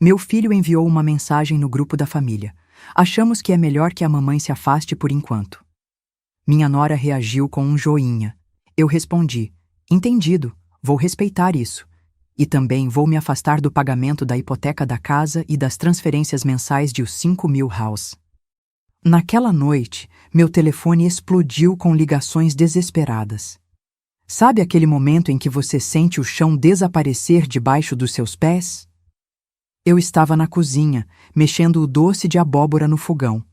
Meu filho enviou uma mensagem no grupo da família. Achamos que é melhor que a mamãe se afaste por enquanto. Minha nora reagiu com um joinha. Eu respondi: entendido, vou respeitar isso. E também vou me afastar do pagamento da hipoteca da casa e das transferências mensais de os 5.000 house. Naquela noite, meu telefone explodiu com ligações desesperadas. Sabe aquele momento em que você sente o chão desaparecer debaixo dos seus pés? Eu estava na cozinha, mexendo o doce de abóbora no fogão.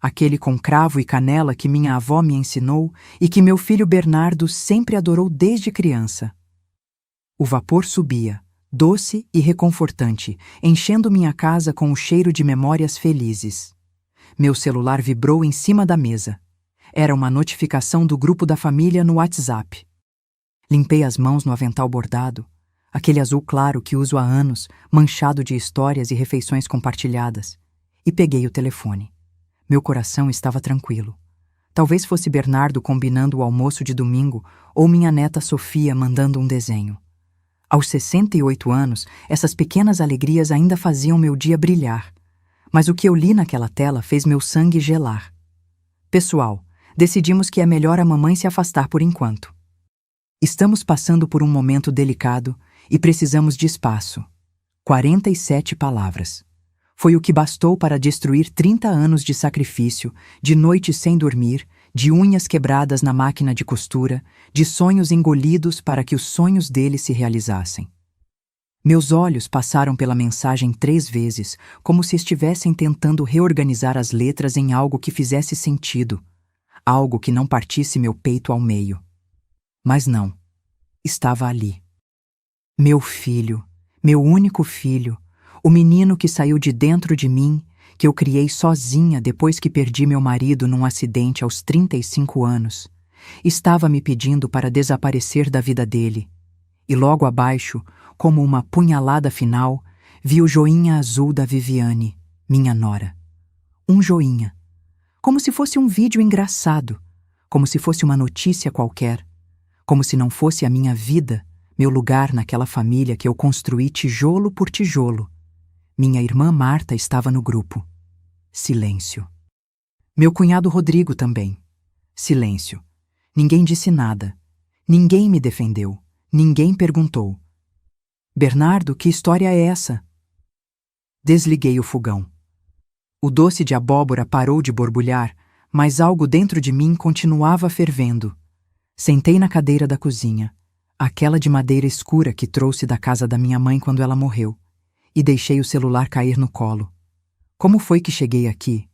Aquele com cravo e canela que minha avó me ensinou e que meu filho Bernardo sempre adorou desde criança. O vapor subia, doce e reconfortante, enchendo minha casa com o cheiro de memórias felizes. Meu celular vibrou em cima da mesa. Era uma notificação do grupo da família no WhatsApp. Limpei as mãos no avental bordado, aquele azul claro que uso há anos, manchado de histórias e refeições compartilhadas, e peguei o telefone. Meu coração estava tranquilo. Talvez fosse Bernardo combinando o almoço de domingo ou minha neta Sofia mandando um desenho. Aos 68 anos, essas pequenas alegrias ainda faziam meu dia brilhar. Mas o que eu li naquela tela fez meu sangue gelar. Pessoal, decidimos que é melhor a mamãe se afastar por enquanto. Estamos passando por um momento delicado e precisamos de espaço. 47 palavras. Foi o que bastou para destruir 30 anos de sacrifício, de noites sem dormir, de unhas quebradas na máquina de costura, de sonhos engolidos para que os sonhos dele se realizassem. Meus olhos passaram pela mensagem 3 vezes, como se estivessem tentando reorganizar as letras em algo que fizesse sentido, algo que não partisse meu peito ao meio. Mas não, estava ali. Meu filho, meu único filho, o menino que saiu de dentro de mim, que eu criei sozinha depois que perdi meu marido num acidente aos 35 anos, estava me pedindo para desaparecer da vida dele. E logo abaixo, como uma punhalada final, vi o joinha azul da Viviane, minha nora. Um joinha. Como se fosse um vídeo engraçado, como se fosse uma notícia qualquer, como se não fosse a minha vida, meu lugar naquela família que eu construí tijolo por tijolo. Minha irmã Marta estava no grupo. Silêncio. Meu cunhado Rodrigo também. Silêncio. Ninguém disse nada. Ninguém me defendeu. Ninguém perguntou. Bernardo, que história é essa? Desliguei o fogão. O doce de abóbora parou de borbulhar, mas algo dentro de mim continuava fervendo. Sentei na cadeira da cozinha, aquela de madeira escura que trouxe da casa da minha mãe quando ela morreu, e deixei o celular cair no colo. Como foi que cheguei aqui?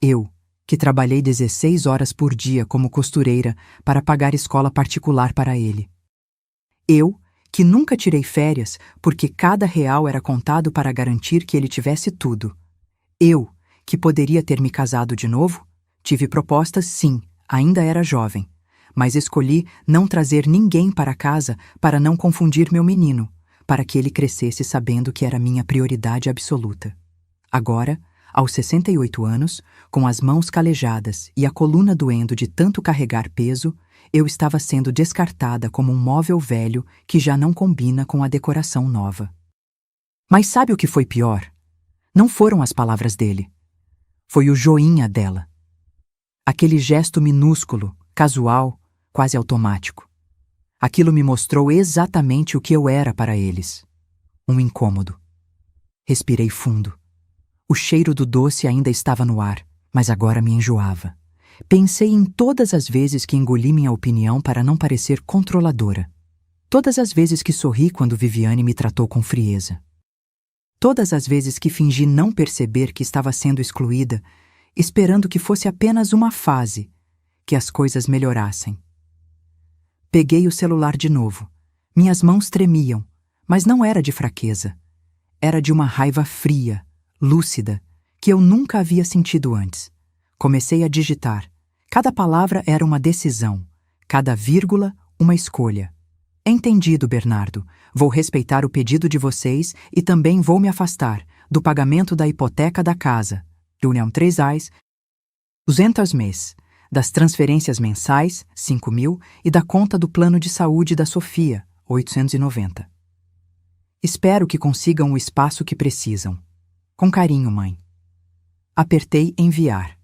Eu, que trabalhei 16 horas por dia como costureira para pagar escola particular para ele. Eu, que nunca tirei férias porque cada real era contado para garantir que ele tivesse tudo. Eu, que poderia ter me casado de novo? Tive propostas, sim, ainda era jovem, mas escolhi não trazer ninguém para casa para não confundir meu menino, para que ele crescesse sabendo que era minha prioridade absoluta. Agora, aos 68 anos, com as mãos calejadas e a coluna doendo de tanto carregar peso, eu estava sendo descartada como um móvel velho que já não combina com a decoração nova. Mas sabe o que foi pior? Não foram as palavras dele. Foi o joinha dela. Aquele gesto minúsculo, casual, quase automático. Aquilo me mostrou exatamente o que eu era para eles. Um incômodo. Respirei fundo. O cheiro do doce ainda estava no ar, mas agora me enjoava. Pensei em todas as vezes que engoli minha opinião para não parecer controladora. Todas as vezes que sorri quando Viviane me tratou com frieza. Todas as vezes que fingi não perceber que estava sendo excluída, esperando que fosse apenas uma fase, que as coisas melhorassem. Peguei o celular de novo. Minhas mãos tremiam, mas não era de fraqueza. Era de uma raiva fria, lúcida, que eu nunca havia sentido antes. Comecei a digitar. Cada palavra era uma decisão, cada vírgula uma escolha. Entendido, Bernardo. Vou respeitar o pedido de vocês e também vou me afastar do pagamento da hipoteca da casa, do União 3 reais, 200 mês, das transferências mensais, 5.000, e da conta do plano de saúde da Sofia, 890. Espero que consigam o espaço que precisam. Com carinho, mãe. Apertei enviar.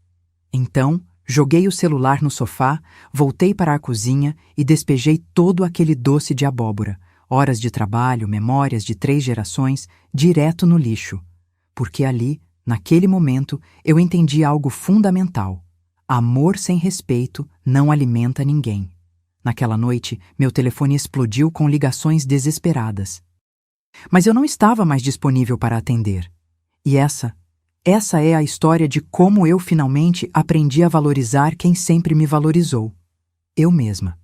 Então, joguei o celular no sofá, voltei para a cozinha e despejei todo aquele doce de abóbora, horas de trabalho, memórias de 3 gerações, direto no lixo. Porque ali, naquele momento, eu entendi algo fundamental. Amor sem respeito não alimenta ninguém. Naquela noite, meu telefone explodiu com ligações desesperadas. Mas eu não estava mais disponível para atender. E essa é a história de como eu finalmente aprendi a valorizar quem sempre me valorizou. Eu mesma.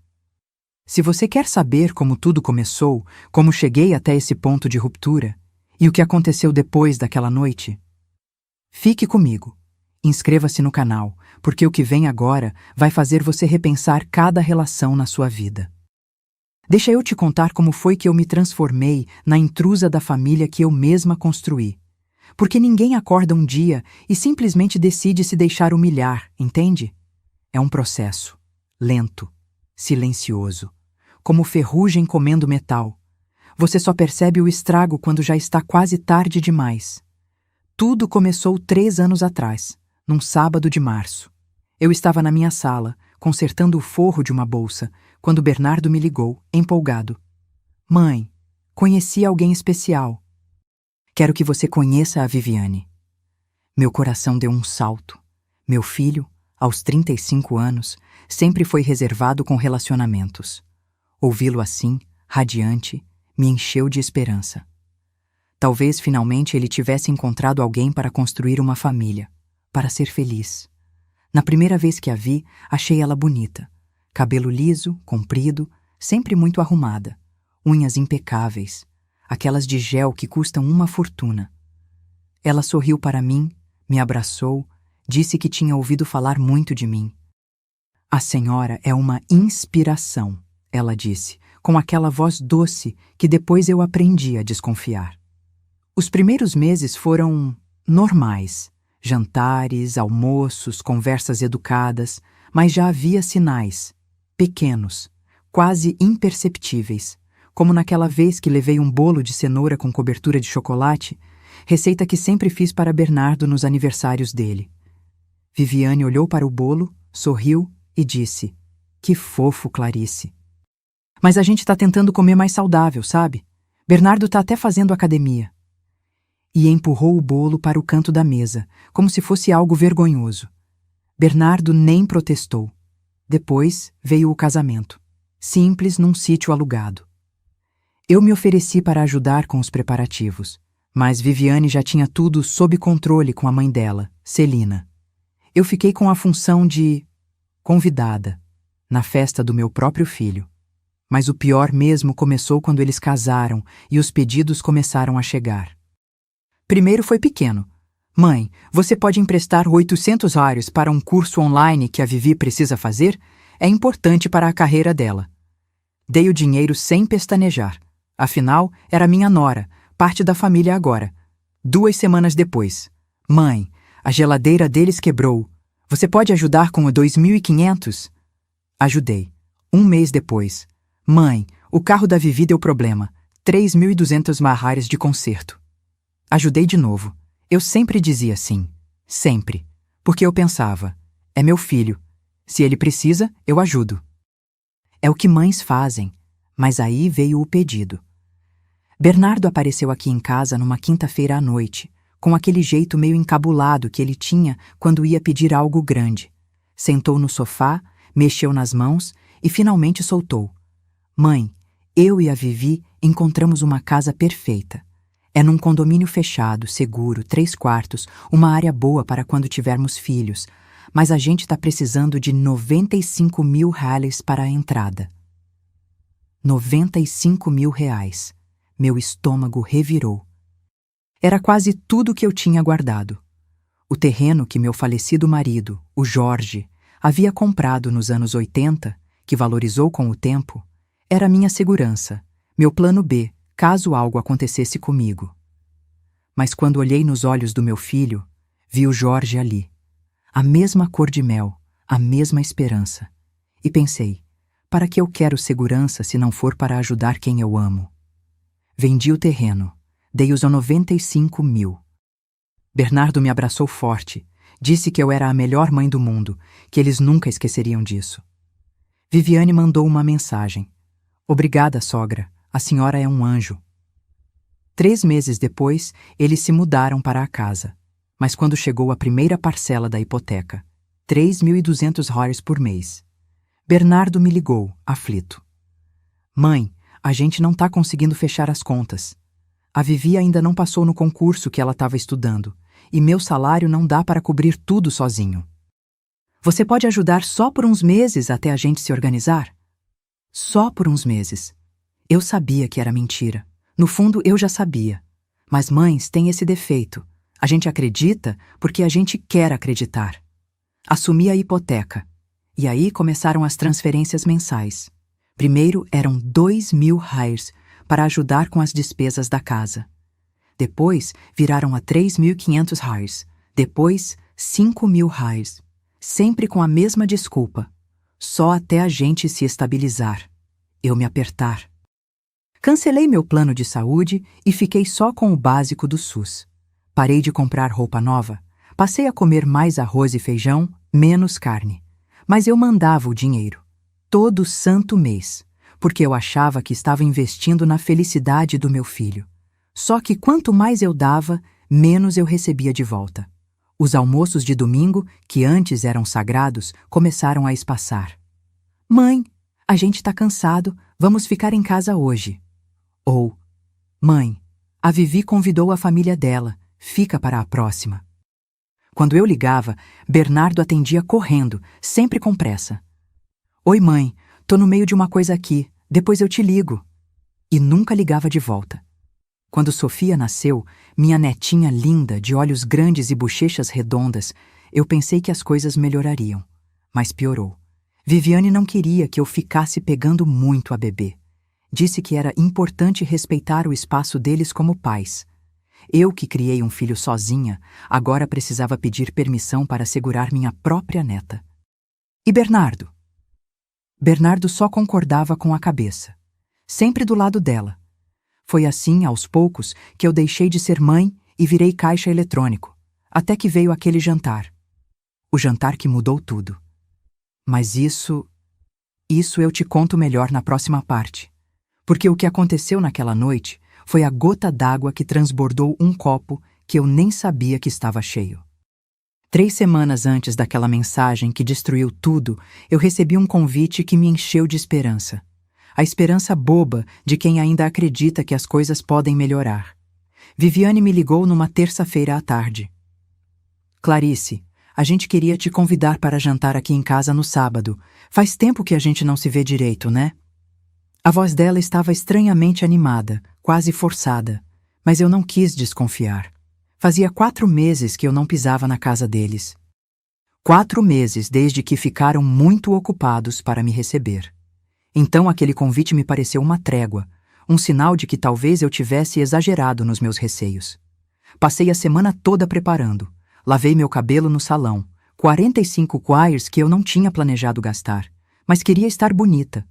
Se você quer saber como tudo começou, como cheguei até esse ponto de ruptura, e o que aconteceu depois daquela noite, fique comigo. Inscreva-se no canal, porque o que vem agora vai fazer você repensar cada relação na sua vida. Deixa eu te contar como foi que eu me transformei na intrusa da família que eu mesma construí. Porque ninguém acorda um dia e simplesmente decide se deixar humilhar, entende? É um processo, lento, silencioso, como ferrugem comendo metal. Você só percebe o estrago quando já está quase tarde demais. Tudo começou 3 anos atrás, num sábado de março. Eu estava na minha sala, consertando o forro de uma bolsa, quando Bernardo me ligou, empolgado. Mãe, conheci alguém especial. Quero que você conheça a Viviane. Meu coração deu um salto. Meu filho, aos 35 anos, sempre foi reservado com relacionamentos. Ouvi-lo assim, radiante, me encheu de esperança. Talvez finalmente ele tivesse encontrado alguém para construir uma família, para ser feliz. Na primeira vez que a vi, achei ela bonita. Cabelo liso, comprido, sempre muito arrumada. Unhas impecáveis, aquelas de gel que custam uma fortuna. Ela sorriu para mim, me abraçou, disse que tinha ouvido falar muito de mim. A senhora é uma inspiração, ela disse, com aquela voz doce que depois eu aprendi a desconfiar. Os primeiros meses foram normais. Jantares, almoços, conversas educadas, mas já havia sinais, pequenos, quase imperceptíveis, como naquela vez que levei um bolo de cenoura com cobertura de chocolate, receita que sempre fiz para Bernardo nos aniversários dele. Viviane olhou para o bolo, sorriu e disse: "Que fofo, Clarice. Mas a gente está tentando comer mais saudável, sabe? Bernardo está até fazendo academia." E empurrou o bolo para o canto da mesa, como se fosse algo vergonhoso. Bernardo nem protestou. Depois veio o casamento, simples num sítio alugado. Eu me ofereci para ajudar com os preparativos, mas Viviane já tinha tudo sob controle com a mãe dela, Celina. Eu fiquei com a função de convidada, na festa do meu próprio filho. Mas o pior mesmo começou quando eles casaram e os pedidos começaram a chegar. Primeiro foi pequeno. Mãe, você pode emprestar $800 para um curso online que a Vivi precisa fazer? É importante para a carreira dela. Dei o dinheiro sem pestanejar. Afinal, era minha nora, parte da família agora. 2 semanas depois. Mãe, a geladeira deles quebrou. Você pode ajudar com o 2.500? Ajudei. 1 mês depois. Mãe, o carro da Vivi deu problema. 3.200 marrares de conserto. Ajudei de novo. Eu sempre dizia sim. Sempre. Porque eu pensava, é meu filho. Se ele precisa, eu ajudo. É o que mães fazem. Mas aí veio o pedido. Bernardo apareceu aqui em casa numa quinta-feira à noite, com aquele jeito meio encabulado que ele tinha quando ia pedir algo grande. Sentou no sofá, mexeu nas mãos e finalmente soltou. Mãe, eu e a Vivi encontramos uma casa perfeita. É num condomínio fechado, seguro, 3 quartos, uma área boa para quando tivermos filhos, mas a gente está precisando de 95 mil reais para a entrada. 95 mil reais. Meu estômago revirou. Era quase tudo que eu tinha guardado. O terreno que meu falecido marido, o Jorge, havia comprado nos anos 80, que valorizou com o tempo, era minha segurança, meu plano B, caso algo acontecesse comigo. Mas quando olhei nos olhos do meu filho, vi o Jorge ali. A mesma cor de mel, a mesma esperança. E pensei, para que eu quero segurança se não for para ajudar quem eu amo? Vendi o terreno. Dei os 95 mil. Bernardo me abraçou forte. Disse que eu era a melhor mãe do mundo, que eles nunca esqueceriam disso. Viviane mandou uma mensagem. Obrigada, sogra. A senhora é um anjo. 3 meses depois, eles se mudaram para a casa. Mas quando chegou a primeira parcela da hipoteca, 3.200 reais por mês, Bernardo me ligou, aflito. Mãe, a gente não tá conseguindo fechar as contas. A Vivi ainda não passou no concurso que ela estava estudando, e meu salário não dá para cobrir tudo sozinho. Você pode ajudar só por uns meses até a gente se organizar? Só por uns meses. Eu sabia que era mentira. No fundo, eu já sabia. Mas mães têm esse defeito. A gente acredita porque a gente quer acreditar. Assumi a hipoteca. E aí começaram as transferências mensais. Primeiro eram 2.000 reais para ajudar com as despesas da casa. Depois viraram a 3.500 reais. Depois 5.000 reais. Sempre com a mesma desculpa. Só até a gente se estabilizar. Eu me apertar. Cancelei meu plano de saúde e fiquei só com o básico do SUS. Parei de comprar roupa nova. Passei a comer mais arroz e feijão, menos carne. Mas eu mandava o dinheiro. Todo santo mês, porque eu achava que estava investindo na felicidade do meu filho. Só que quanto mais eu dava, menos eu recebia de volta. Os almoços de domingo, que antes eram sagrados, começaram a espaçar. Mãe, a gente tá cansado, vamos ficar em casa hoje. Ou, mãe, a Vivi convidou a família dela, fica para a próxima. Quando eu ligava, Bernardo atendia correndo, sempre com pressa. Oi, mãe, tô no meio de uma coisa aqui, depois eu te ligo. E nunca ligava de volta. Quando Sofia nasceu, minha netinha linda, de olhos grandes e bochechas redondas, eu pensei que as coisas melhorariam. Mas piorou. Viviane não queria que eu ficasse pegando muito a bebê. Disse que era importante respeitar o espaço deles como pais. Eu, que criei um filho sozinha, agora precisava pedir permissão para segurar minha própria neta. E Bernardo? Bernardo só concordava com a cabeça, sempre do lado dela. Foi assim, aos poucos, que eu deixei de ser mãe e virei caixa eletrônico, até que veio aquele jantar. O jantar que mudou tudo. Mas isso eu te conto melhor na próxima parte. Porque o que aconteceu naquela noite foi a gota d'água que transbordou um copo que eu nem sabia que estava cheio. 3 semanas antes daquela mensagem que destruiu tudo, eu recebi um convite que me encheu de esperança. A esperança boba de quem ainda acredita que as coisas podem melhorar. Viviane me ligou numa terça-feira à tarde. Clarice, a gente queria te convidar para jantar aqui em casa no sábado. Faz tempo que a gente não se vê direito, né? A voz dela estava estranhamente animada, quase forçada, mas eu não quis desconfiar. Fazia 4 meses que eu não pisava na casa deles. 4 meses desde que ficaram muito ocupados para me receber. Então aquele convite me pareceu uma trégua, um sinal de que talvez eu tivesse exagerado nos meus receios. Passei a semana toda preparando. Lavei meu cabelo no salão, 45 quires que eu não tinha planejado gastar, mas queria estar bonita.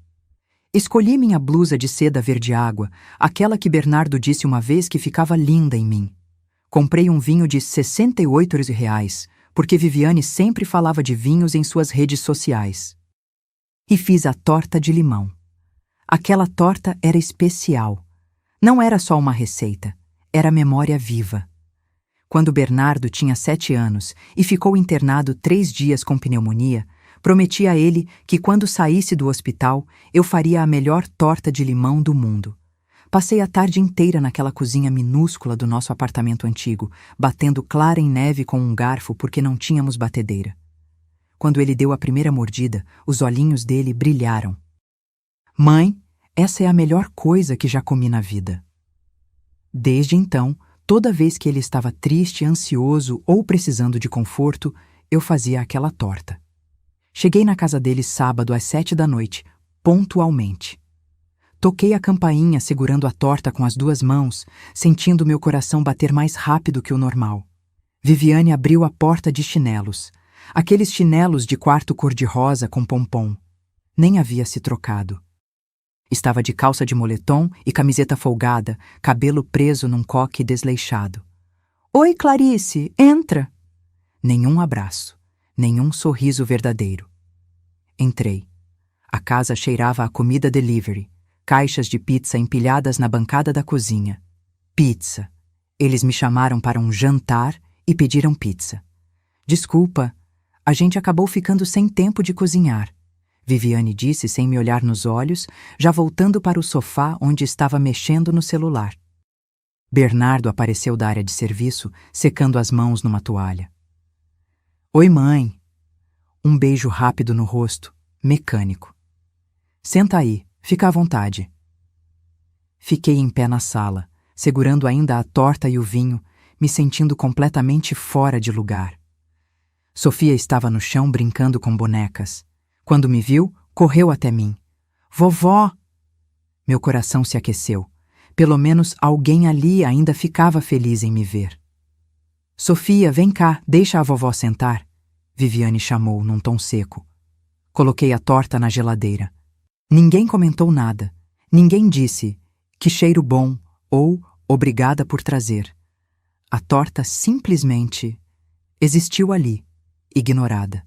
Escolhi minha blusa de seda verde água, aquela que Bernardo disse uma vez que ficava linda em mim. Comprei um vinho de 68 reais, porque Viviane sempre falava de vinhos em suas redes sociais. E fiz a torta de limão. Aquela torta era especial. Não era só uma receita, era memória viva. Quando Bernardo tinha 7 anos e ficou internado 3 dias com pneumonia, prometi a ele que quando saísse do hospital, eu faria a melhor torta de limão do mundo. Passei a tarde inteira naquela cozinha minúscula do nosso apartamento antigo, batendo clara em neve com um garfo porque não tínhamos batedeira. Quando ele deu a primeira mordida, os olhinhos dele brilharam. Mãe, essa é a melhor coisa que já comi na vida. Desde então, toda vez que ele estava triste, ansioso ou precisando de conforto, eu fazia aquela torta. Cheguei na casa dele sábado às 7 da noite, pontualmente. Toquei a campainha segurando a torta com as 2 mãos, sentindo meu coração bater mais rápido que o normal. Viviane abriu a porta de chinelos. Aqueles chinelos de quarto cor-de-rosa com pompom. Nem havia se trocado. Estava de calça de moletom e camiseta folgada, cabelo preso num coque desleixado. Oi, Clarice, entra! Nenhum abraço, nenhum sorriso verdadeiro. Entrei. A casa cheirava a comida delivery, caixas de pizza empilhadas na bancada da cozinha. Pizza. Eles me chamaram para um jantar e pediram pizza. Desculpa, a gente acabou ficando sem tempo de cozinhar, Viviane disse sem me olhar nos olhos, já voltando para o sofá onde estava mexendo no celular. Bernardo apareceu da área de serviço, secando as mãos numa toalha. Oi, mãe. Um beijo rápido no rosto, mecânico. Senta aí, fica à vontade. Fiquei em pé na sala, segurando ainda a torta e o vinho, me sentindo completamente fora de lugar. Sofia estava no chão brincando com bonecas. Quando me viu, correu até mim. Vovó! Meu coração se aqueceu. Pelo menos alguém ali ainda ficava feliz em me ver. Sofia, vem cá, deixa a vovó sentar, Viviane chamou num tom seco. Coloquei a torta na geladeira. Ninguém comentou nada. Ninguém disse que cheiro bom ou obrigada por trazer. A torta simplesmente existiu ali, ignorada.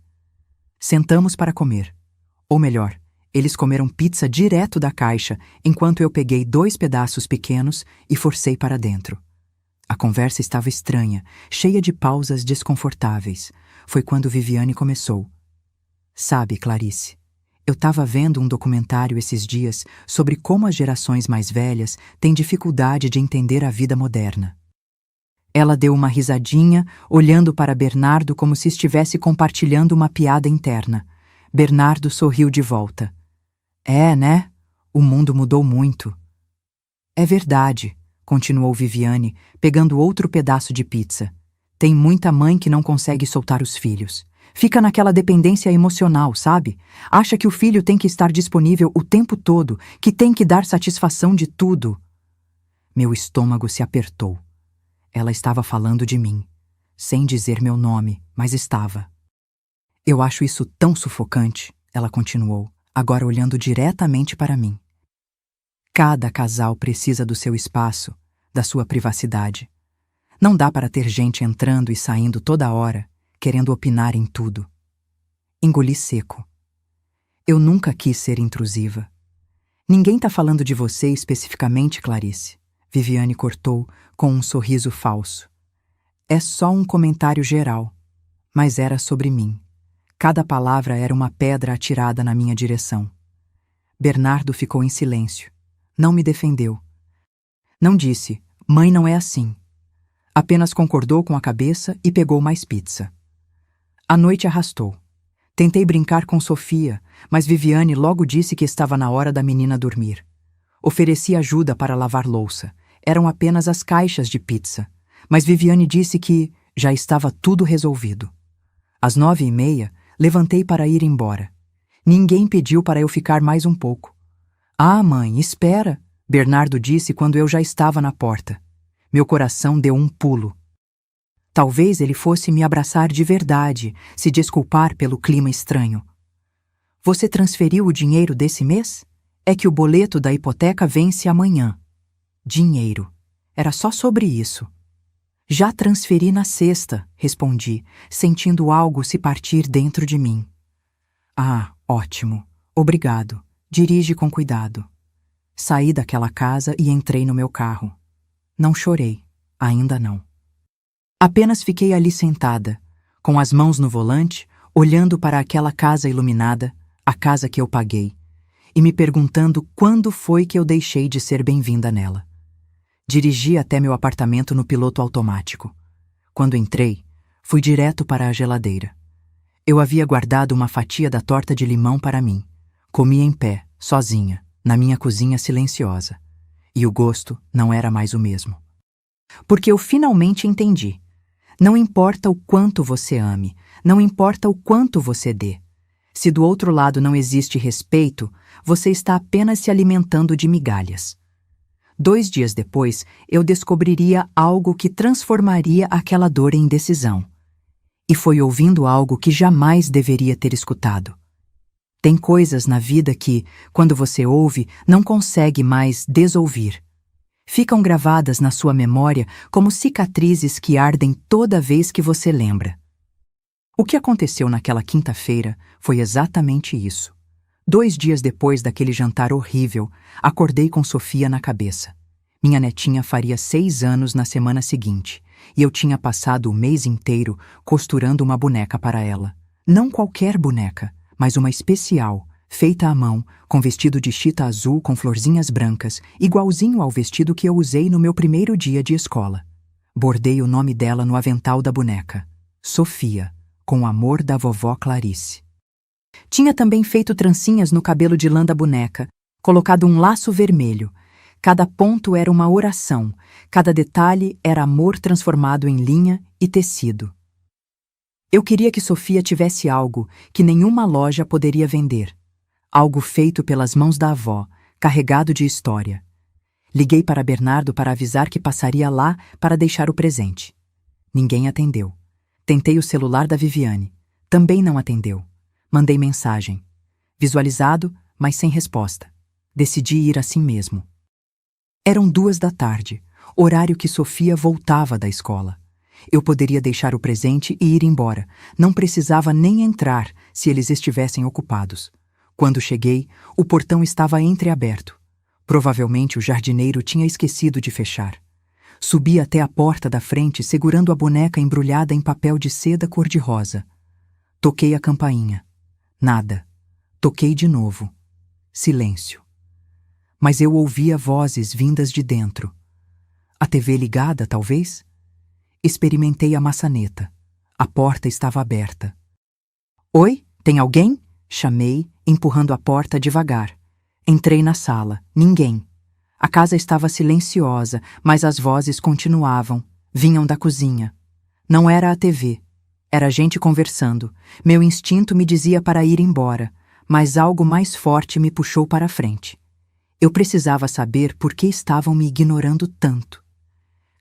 Sentamos para comer. Ou melhor, eles comeram pizza direto da caixa, enquanto eu peguei 2 pedaços pequenos e forcei para dentro. A conversa estava estranha, cheia de pausas desconfortáveis. Foi quando Viviane começou. Sabe, Clarice, eu estava vendo um documentário esses dias sobre como as gerações mais velhas têm dificuldade de entender a vida moderna. Ela deu uma risadinha, olhando para Bernardo como se estivesse compartilhando uma piada interna. Bernardo sorriu de volta. É, né? O mundo mudou muito. É verdade, continuou Viviane, pegando outro pedaço de pizza. Tem muita mãe que não consegue soltar os filhos. Fica naquela dependência emocional, sabe? Acha que o filho tem que estar disponível o tempo todo, que tem que dar satisfação de tudo. Meu estômago se apertou. Ela estava falando de mim, sem dizer meu nome, mas estava. Eu acho isso tão sufocante, ela continuou, agora olhando diretamente para mim. Cada casal precisa do seu espaço, da sua privacidade. Não dá para ter gente entrando e saindo toda hora, querendo opinar em tudo. Engoli seco. Eu nunca quis ser intrusiva. Ninguém está falando de você especificamente, Clarice. Viviane cortou com um sorriso falso. É só um comentário geral, mas era sobre mim. Cada palavra era uma pedra atirada na minha direção. Bernardo ficou em silêncio. Não me defendeu. Não disse, mãe não é assim. Apenas concordou com a cabeça e pegou mais pizza. A noite arrastou. Tentei brincar com Sofia, mas Viviane logo disse que estava na hora da menina dormir. Ofereci ajuda para lavar louça. Eram apenas as caixas de pizza, mas Viviane disse que já estava tudo resolvido. Às 9h30, levantei para ir embora. Ninguém pediu para eu ficar mais um pouco. Ah, mãe, espera, Bernardo disse quando eu já estava na porta. Meu coração deu um pulo. Talvez ele fosse me abraçar de verdade, se desculpar pelo clima estranho. Você transferiu o dinheiro desse mês? É que o boleto da hipoteca vence amanhã. Dinheiro. Era só sobre isso. Já transferi na sexta, respondi, sentindo algo se partir dentro de mim. Ah, ótimo. Obrigado. Dirige com cuidado. Saí daquela casa e entrei no meu carro. Não chorei. Ainda não. Apenas fiquei ali sentada, com as mãos no volante, olhando para aquela casa iluminada, a casa que eu paguei, e me perguntando quando foi que eu deixei de ser bem-vinda nela. Dirigi até meu apartamento no piloto automático. Quando entrei, fui direto para a geladeira. Eu havia guardado uma fatia da torta de limão para mim. Comi em pé, sozinha, na minha cozinha silenciosa. E o gosto não era mais o mesmo. Porque eu finalmente entendi. Não importa o quanto você ame, não importa o quanto você dê. Se do outro lado não existe respeito, você está apenas se alimentando de migalhas. 2 dias depois, eu descobriria algo que transformaria aquela dor em decisão. E foi ouvindo algo que jamais deveria ter escutado. Tem coisas na vida que, quando você ouve, não consegue mais desouvir. Ficam gravadas na sua memória como cicatrizes que ardem toda vez que você lembra. O que aconteceu naquela quinta-feira foi exatamente isso. 2 dias depois daquele jantar horrível, acordei com Sofia na cabeça. Minha netinha faria 6 anos na semana seguinte, e eu tinha passado o mês inteiro costurando uma boneca para ela. Não qualquer boneca, mas uma especial, feita à mão, com vestido de chita azul com florzinhas brancas, igualzinho ao vestido que eu usei no meu primeiro dia de escola. Bordei o nome dela no avental da boneca, Sofia, com o amor da vovó Clarice. Tinha também feito trancinhas no cabelo de lã da boneca, colocado um laço vermelho. Cada ponto era uma oração, cada detalhe era amor transformado em linha e tecido. Eu queria que Sofia tivesse algo que nenhuma loja poderia vender. Algo feito pelas mãos da avó, carregado de história. Liguei para Bernardo para avisar que passaria lá para deixar o presente. Ninguém atendeu. Tentei o celular da Viviane. Também não atendeu. Mandei mensagem. Visualizado, mas sem resposta. Decidi ir assim mesmo. Eram 2 da tarde, horário que Sofia voltava da escola. Eu poderia deixar o presente e ir embora. Não precisava nem entrar se eles estivessem ocupados. Quando cheguei, o portão estava entreaberto. Provavelmente o jardineiro tinha esquecido de fechar. Subi até a porta da frente segurando a boneca embrulhada em papel de seda cor-de-rosa. Toquei a campainha. Nada. Toquei de novo. Silêncio. Mas eu ouvia vozes vindas de dentro. A TV ligada, talvez? Experimentei a maçaneta. A porta estava aberta. Oi, tem alguém? Chamei, empurrando a porta devagar. Entrei na sala. Ninguém. A casa estava silenciosa, mas as vozes continuavam. Vinham da cozinha. Não era a TV. Era gente conversando. Meu instinto me dizia para ir embora, mas algo mais forte me puxou para a frente. Eu precisava saber por que estavam me ignorando tanto.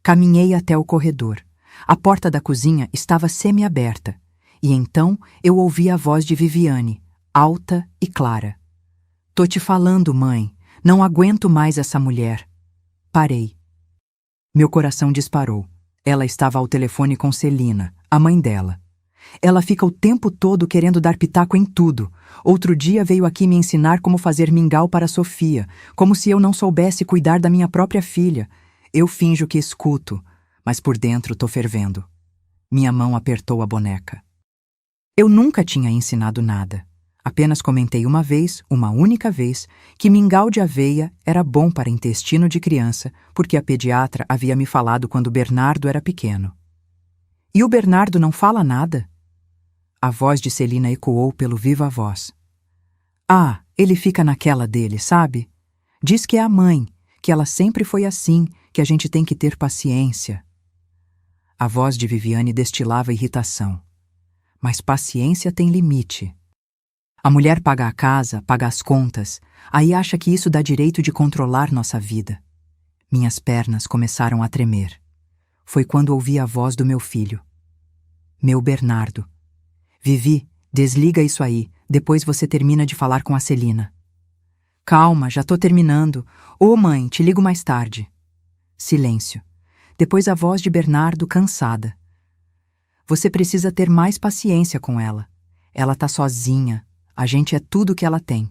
Caminhei até o corredor. A porta da cozinha estava semi-aberta, e então eu ouvi a voz de Viviane, alta e clara. Tô te falando, mãe, não aguento mais essa mulher. Parei. Meu coração disparou. Ela estava ao telefone com Celina, a mãe dela. Ela fica o tempo todo querendo dar pitaco em tudo. Outro dia veio aqui me ensinar como fazer mingau para Sofia, como se eu não soubesse cuidar da minha própria filha. Eu finjo que escuto, mas por dentro tô fervendo. Minha mão apertou a boneca. Eu nunca tinha ensinado nada. Apenas comentei uma vez, uma única vez, que mingau de aveia era bom para intestino de criança, porque a pediatra havia me falado quando Bernardo era pequeno. E o Bernardo não fala nada? A voz de Celina ecoou pelo viva voz. Ah, ele fica naquela dele, sabe? Diz que é a mãe, que ela sempre foi assim, que a gente tem que ter paciência. A voz de Viviane destilava irritação. Mas paciência tem limite. A mulher paga a casa, paga as contas, aí acha que isso dá direito de controlar nossa vida. Minhas pernas começaram a tremer. Foi quando ouvi a voz do meu filho. Meu Bernardo. Vivi, desliga isso aí, depois você termina de falar com a Celina. Calma, já tô terminando. Ô mãe, te ligo mais tarde. Silêncio. Depois a voz de Bernardo cansada. Você precisa ter mais paciência com ela. Ela tá sozinha. A gente é tudo que ela tem.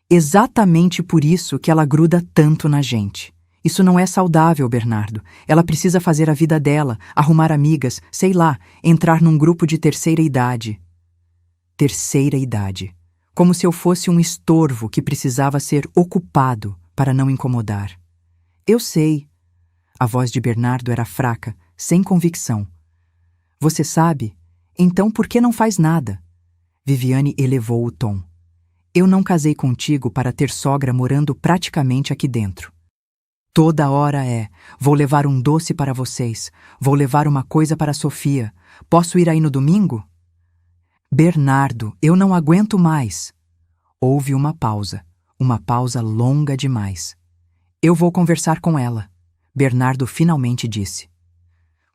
Exatamente por isso que ela gruda tanto na gente. Isso não é saudável, Bernardo. Ela precisa fazer a vida dela, arrumar amigas, sei lá, entrar num grupo de terceira idade. Terceira idade. Como se eu fosse um estorvo que precisava ser ocupado para não incomodar. Eu sei. A voz de Bernardo era fraca, sem convicção. Você sabe? Então por que não faz nada? Viviane elevou o tom. Eu não casei contigo para ter sogra morando praticamente aqui dentro. Toda hora vou levar um doce para vocês, vou levar uma coisa para a Sofia, posso ir aí no domingo? Bernardo, eu não aguento mais. Houve uma pausa longa demais. Eu vou conversar com ela, Bernardo finalmente disse.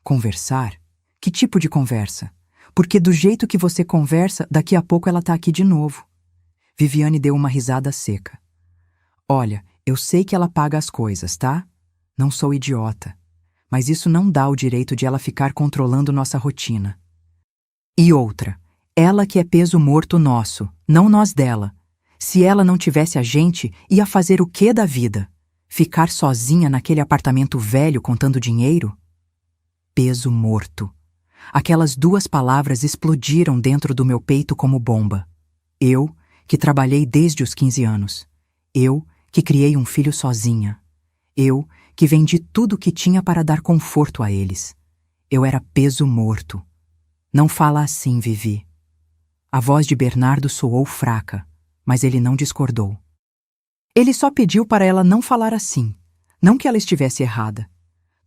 Conversar? Que tipo de conversa? Porque do jeito que você conversa, daqui a pouco ela tá aqui de novo. Viviane deu uma risada seca. Olha, eu sei que ela paga as coisas, tá? Não sou idiota. Mas isso não dá o direito de ela ficar controlando nossa rotina. E outra, ela que é peso morto nosso, não nós dela. Se ela não tivesse a gente, ia fazer o quê da vida? Ficar sozinha naquele apartamento velho contando dinheiro? Peso morto. Aquelas duas palavras explodiram dentro do meu peito como bomba. Eu, que trabalhei desde os 15 anos. Eu, que criei um filho sozinha. Eu, que vendi tudo o que tinha para dar conforto a eles. Eu era peso morto. Não fala assim, Vivi. A voz de Bernardo soou fraca, mas ele não discordou. Ele só pediu para ela não falar assim, não que ela estivesse errada.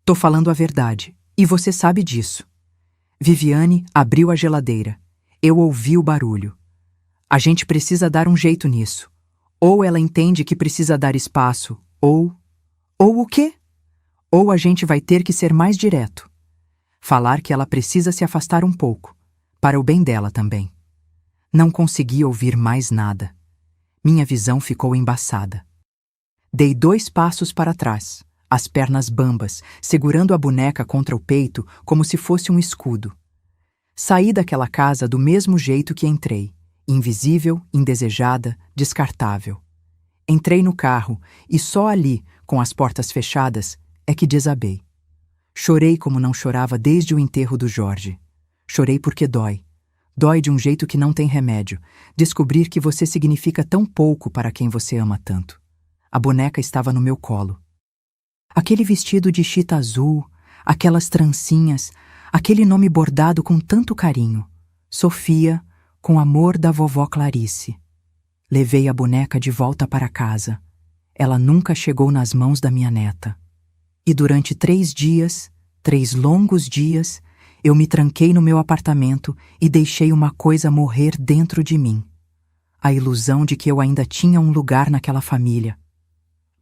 Tô falando a verdade, e você sabe disso. Viviane abriu a geladeira. Eu ouvi o barulho. A gente precisa dar um jeito nisso. Ou ela entende que precisa dar espaço, ou o quê? Ou a gente vai ter que ser mais direto. Falar que ela precisa se afastar um pouco, para o bem dela também. Não consegui ouvir mais nada. Minha visão ficou embaçada. Dei 2 passos para trás, as pernas bambas, segurando a boneca contra o peito como se fosse um escudo. Saí daquela casa do mesmo jeito que entrei, invisível, indesejada, descartável. Entrei no carro e só ali, com as portas fechadas, é que desabei. Chorei como não chorava desde o enterro do Jorge. Chorei porque dói. Dói de um jeito que não tem remédio, descobrir que você significa tão pouco para quem você ama tanto. A boneca estava no meu colo. Aquele vestido de chita azul, aquelas trancinhas, aquele nome bordado com tanto carinho. Sofia, com amor da vovó Clarice. Levei a boneca de volta para casa. Ela nunca chegou nas mãos da minha neta. E durante 3 dias, 3 longos dias, eu me tranquei no meu apartamento e deixei uma coisa morrer dentro de mim. A ilusão de que eu ainda tinha um lugar naquela família.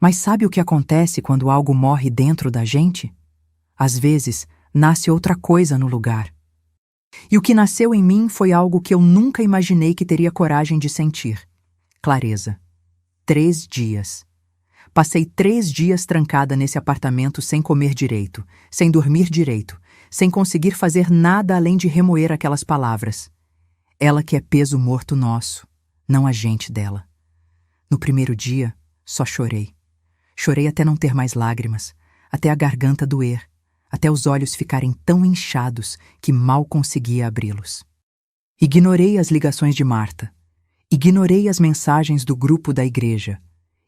Mas sabe o que acontece quando algo morre dentro da gente? Às vezes, nasce outra coisa no lugar. E o que nasceu em mim foi algo que eu nunca imaginei que teria coragem de sentir. Clareza. 3 dias. Passei 3 dias trancada nesse apartamento sem comer direito, sem dormir direito, sem conseguir fazer nada além de remoer aquelas palavras. Ela que é peso morto nosso, não a gente dela. No primeiro dia, só chorei. Chorei até não ter mais lágrimas, até a garganta doer, até os olhos ficarem tão inchados que mal conseguia abri-los. Ignorei as ligações de Marta. Ignorei as mensagens do grupo da igreja.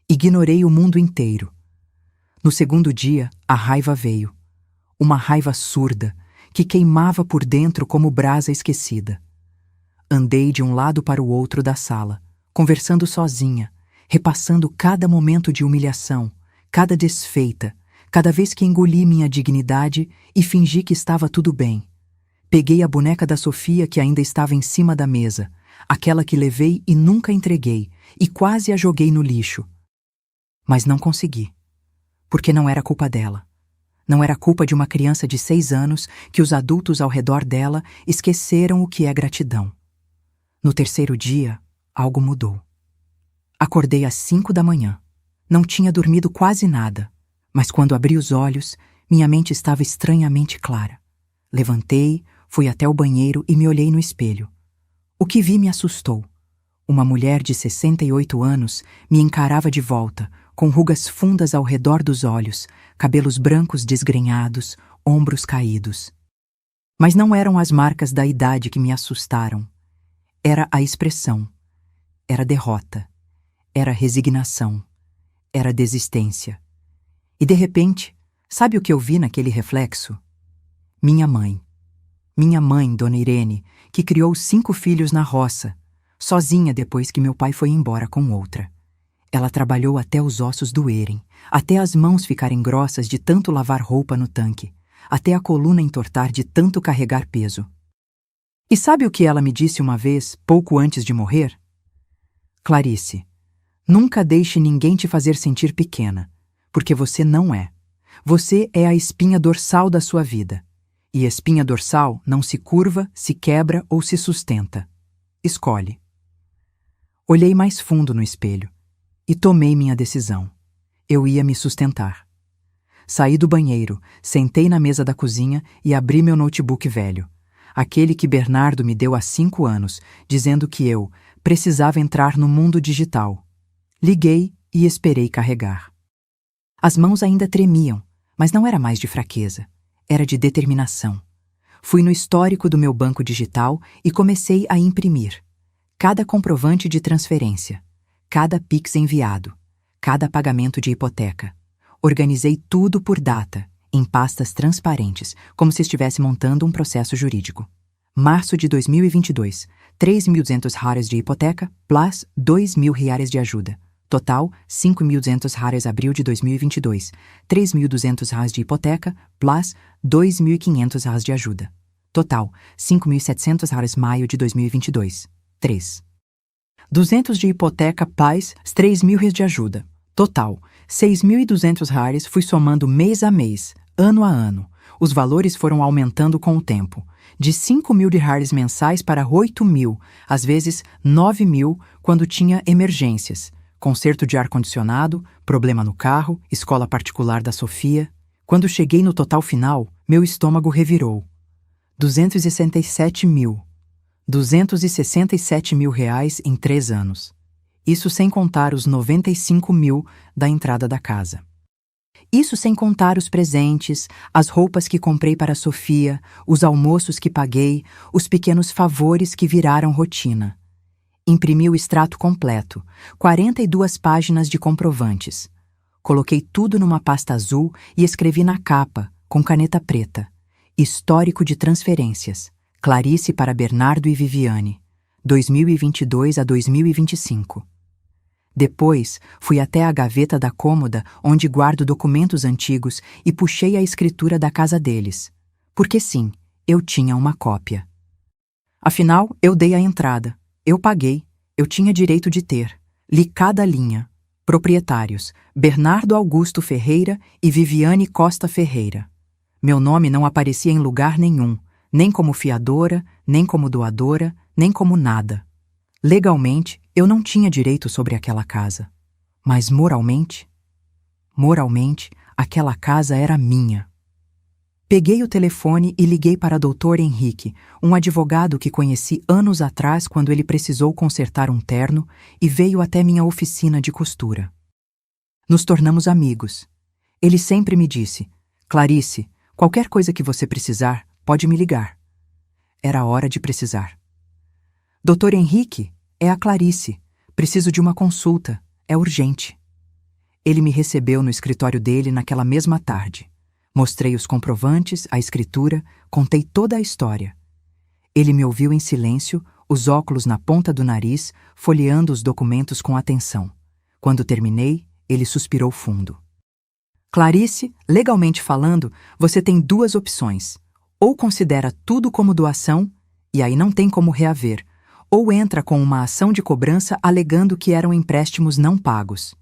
Ignorei o mundo inteiro. No segundo dia, a raiva veio. Uma raiva surda, que queimava por dentro como brasa esquecida. Andei de um lado para o outro da sala, conversando sozinha, repassando cada momento de humilhação, cada desfeita, cada vez que engoli minha dignidade e fingi que estava tudo bem. Peguei a boneca da Sofia que ainda estava em cima da mesa, aquela que levei e nunca entreguei, e quase a joguei no lixo. Mas não consegui, porque não era culpa dela. Não era culpa de uma criança de 6 anos que os adultos ao redor dela esqueceram o que é gratidão. No terceiro dia, algo mudou. Acordei às 5 da manhã. Não tinha dormido quase nada, mas quando abri os olhos, minha mente estava estranhamente clara. Levantei, fui até o banheiro e me olhei no espelho. O que vi me assustou. Uma mulher de 68 anos me encarava de volta, com rugas fundas ao redor dos olhos, cabelos brancos desgrenhados, ombros caídos. Mas não eram as marcas da idade que me assustaram. Era a expressão. Era derrota. Era resignação. Era desistência. E de repente, sabe o que eu vi naquele reflexo? Minha mãe. Minha mãe, Dona Irene, que criou 5 filhos na roça, sozinha depois que meu pai foi embora com outra. Ela trabalhou até os ossos doerem, até as mãos ficarem grossas de tanto lavar roupa no tanque, até a coluna entortar de tanto carregar peso. E sabe o que ela me disse uma vez, pouco antes de morrer? Clarice, nunca deixe ninguém te fazer sentir pequena, porque você não é. Você é a espinha dorsal da sua vida. E espinha dorsal não se curva, se quebra ou se sustenta. Escolhe. Olhei mais fundo no espelho e tomei minha decisão. Eu ia me sustentar. Saí do banheiro, sentei na mesa da cozinha e abri meu notebook velho, aquele que Bernardo me deu há 5 anos, dizendo que eu precisava entrar no mundo digital. Liguei e esperei carregar. As mãos ainda tremiam, mas não era mais de fraqueza, era de determinação. Fui no histórico do meu banco digital e comecei a imprimir. Cada comprovante de transferência, cada Pix enviado, cada pagamento de hipoteca. Organizei tudo por data, em pastas transparentes, como se estivesse montando um processo jurídico. Março de 2022, 3.200 reais de hipoteca, plus 2.000 reais de ajuda. Total, 5.200 reais abril de 2022, 3.200 reais de hipoteca, plus 2.500 reais de ajuda. Total, 5.700 reais maio de 2022, 3. 200 de hipoteca, plus 3.000 reais de ajuda. Total, 6.200 reais. Fui somando mês a mês, ano a ano. Os valores foram aumentando com o tempo. De 5.000 reais mensais para 8.000, às vezes 9.000, quando tinha emergências. Conserto de ar-condicionado, problema no carro, escola particular da Sofia. Quando cheguei no total final, meu estômago revirou. 267.000. 267.000 reais em 3 anos. Isso sem contar os 95.000 da entrada da casa. Isso sem contar os presentes, as roupas que comprei para a Sofia, os almoços que paguei, os pequenos favores que viraram rotina. Imprimi o extrato completo, 42 páginas de comprovantes. Coloquei tudo numa pasta azul e escrevi na capa, com caneta preta. Histórico de transferências. Clarice para Bernardo e Viviane. 2022 a 2025. Depois, fui até a gaveta da cômoda onde guardo documentos antigos e puxei a escritura da casa deles. Porque sim, eu tinha uma cópia. Afinal, eu dei a entrada. Eu paguei. Eu tinha direito de ter. Li cada linha. Proprietários: Bernardo Augusto Ferreira e Viviane Costa Ferreira. Meu nome não aparecia em lugar nenhum, nem como fiadora, nem como doadora, nem como nada. Legalmente, eu não tinha direito sobre aquela casa. Mas moralmente, aquela casa era minha. Peguei o telefone e liguei para Dr. Henrique, um advogado que conheci anos atrás quando ele precisou consertar um terno e veio até minha oficina de costura. Nos tornamos amigos. Ele sempre me disse: Clarice, qualquer coisa que você precisar, pode me ligar. Era hora de precisar. Dr. Henrique, é a Clarice. Preciso de uma consulta. É urgente. Ele me recebeu no escritório dele naquela mesma tarde. Mostrei os comprovantes, a escritura, contei toda a história. Ele me ouviu em silêncio, os óculos na ponta do nariz, folheando os documentos com atenção. Quando terminei, ele suspirou fundo. Clarice, legalmente falando, você tem 2 opções. Ou considera tudo como doação, e aí não tem como reaver, ou entra com uma ação de cobrança alegando que eram empréstimos não pagos.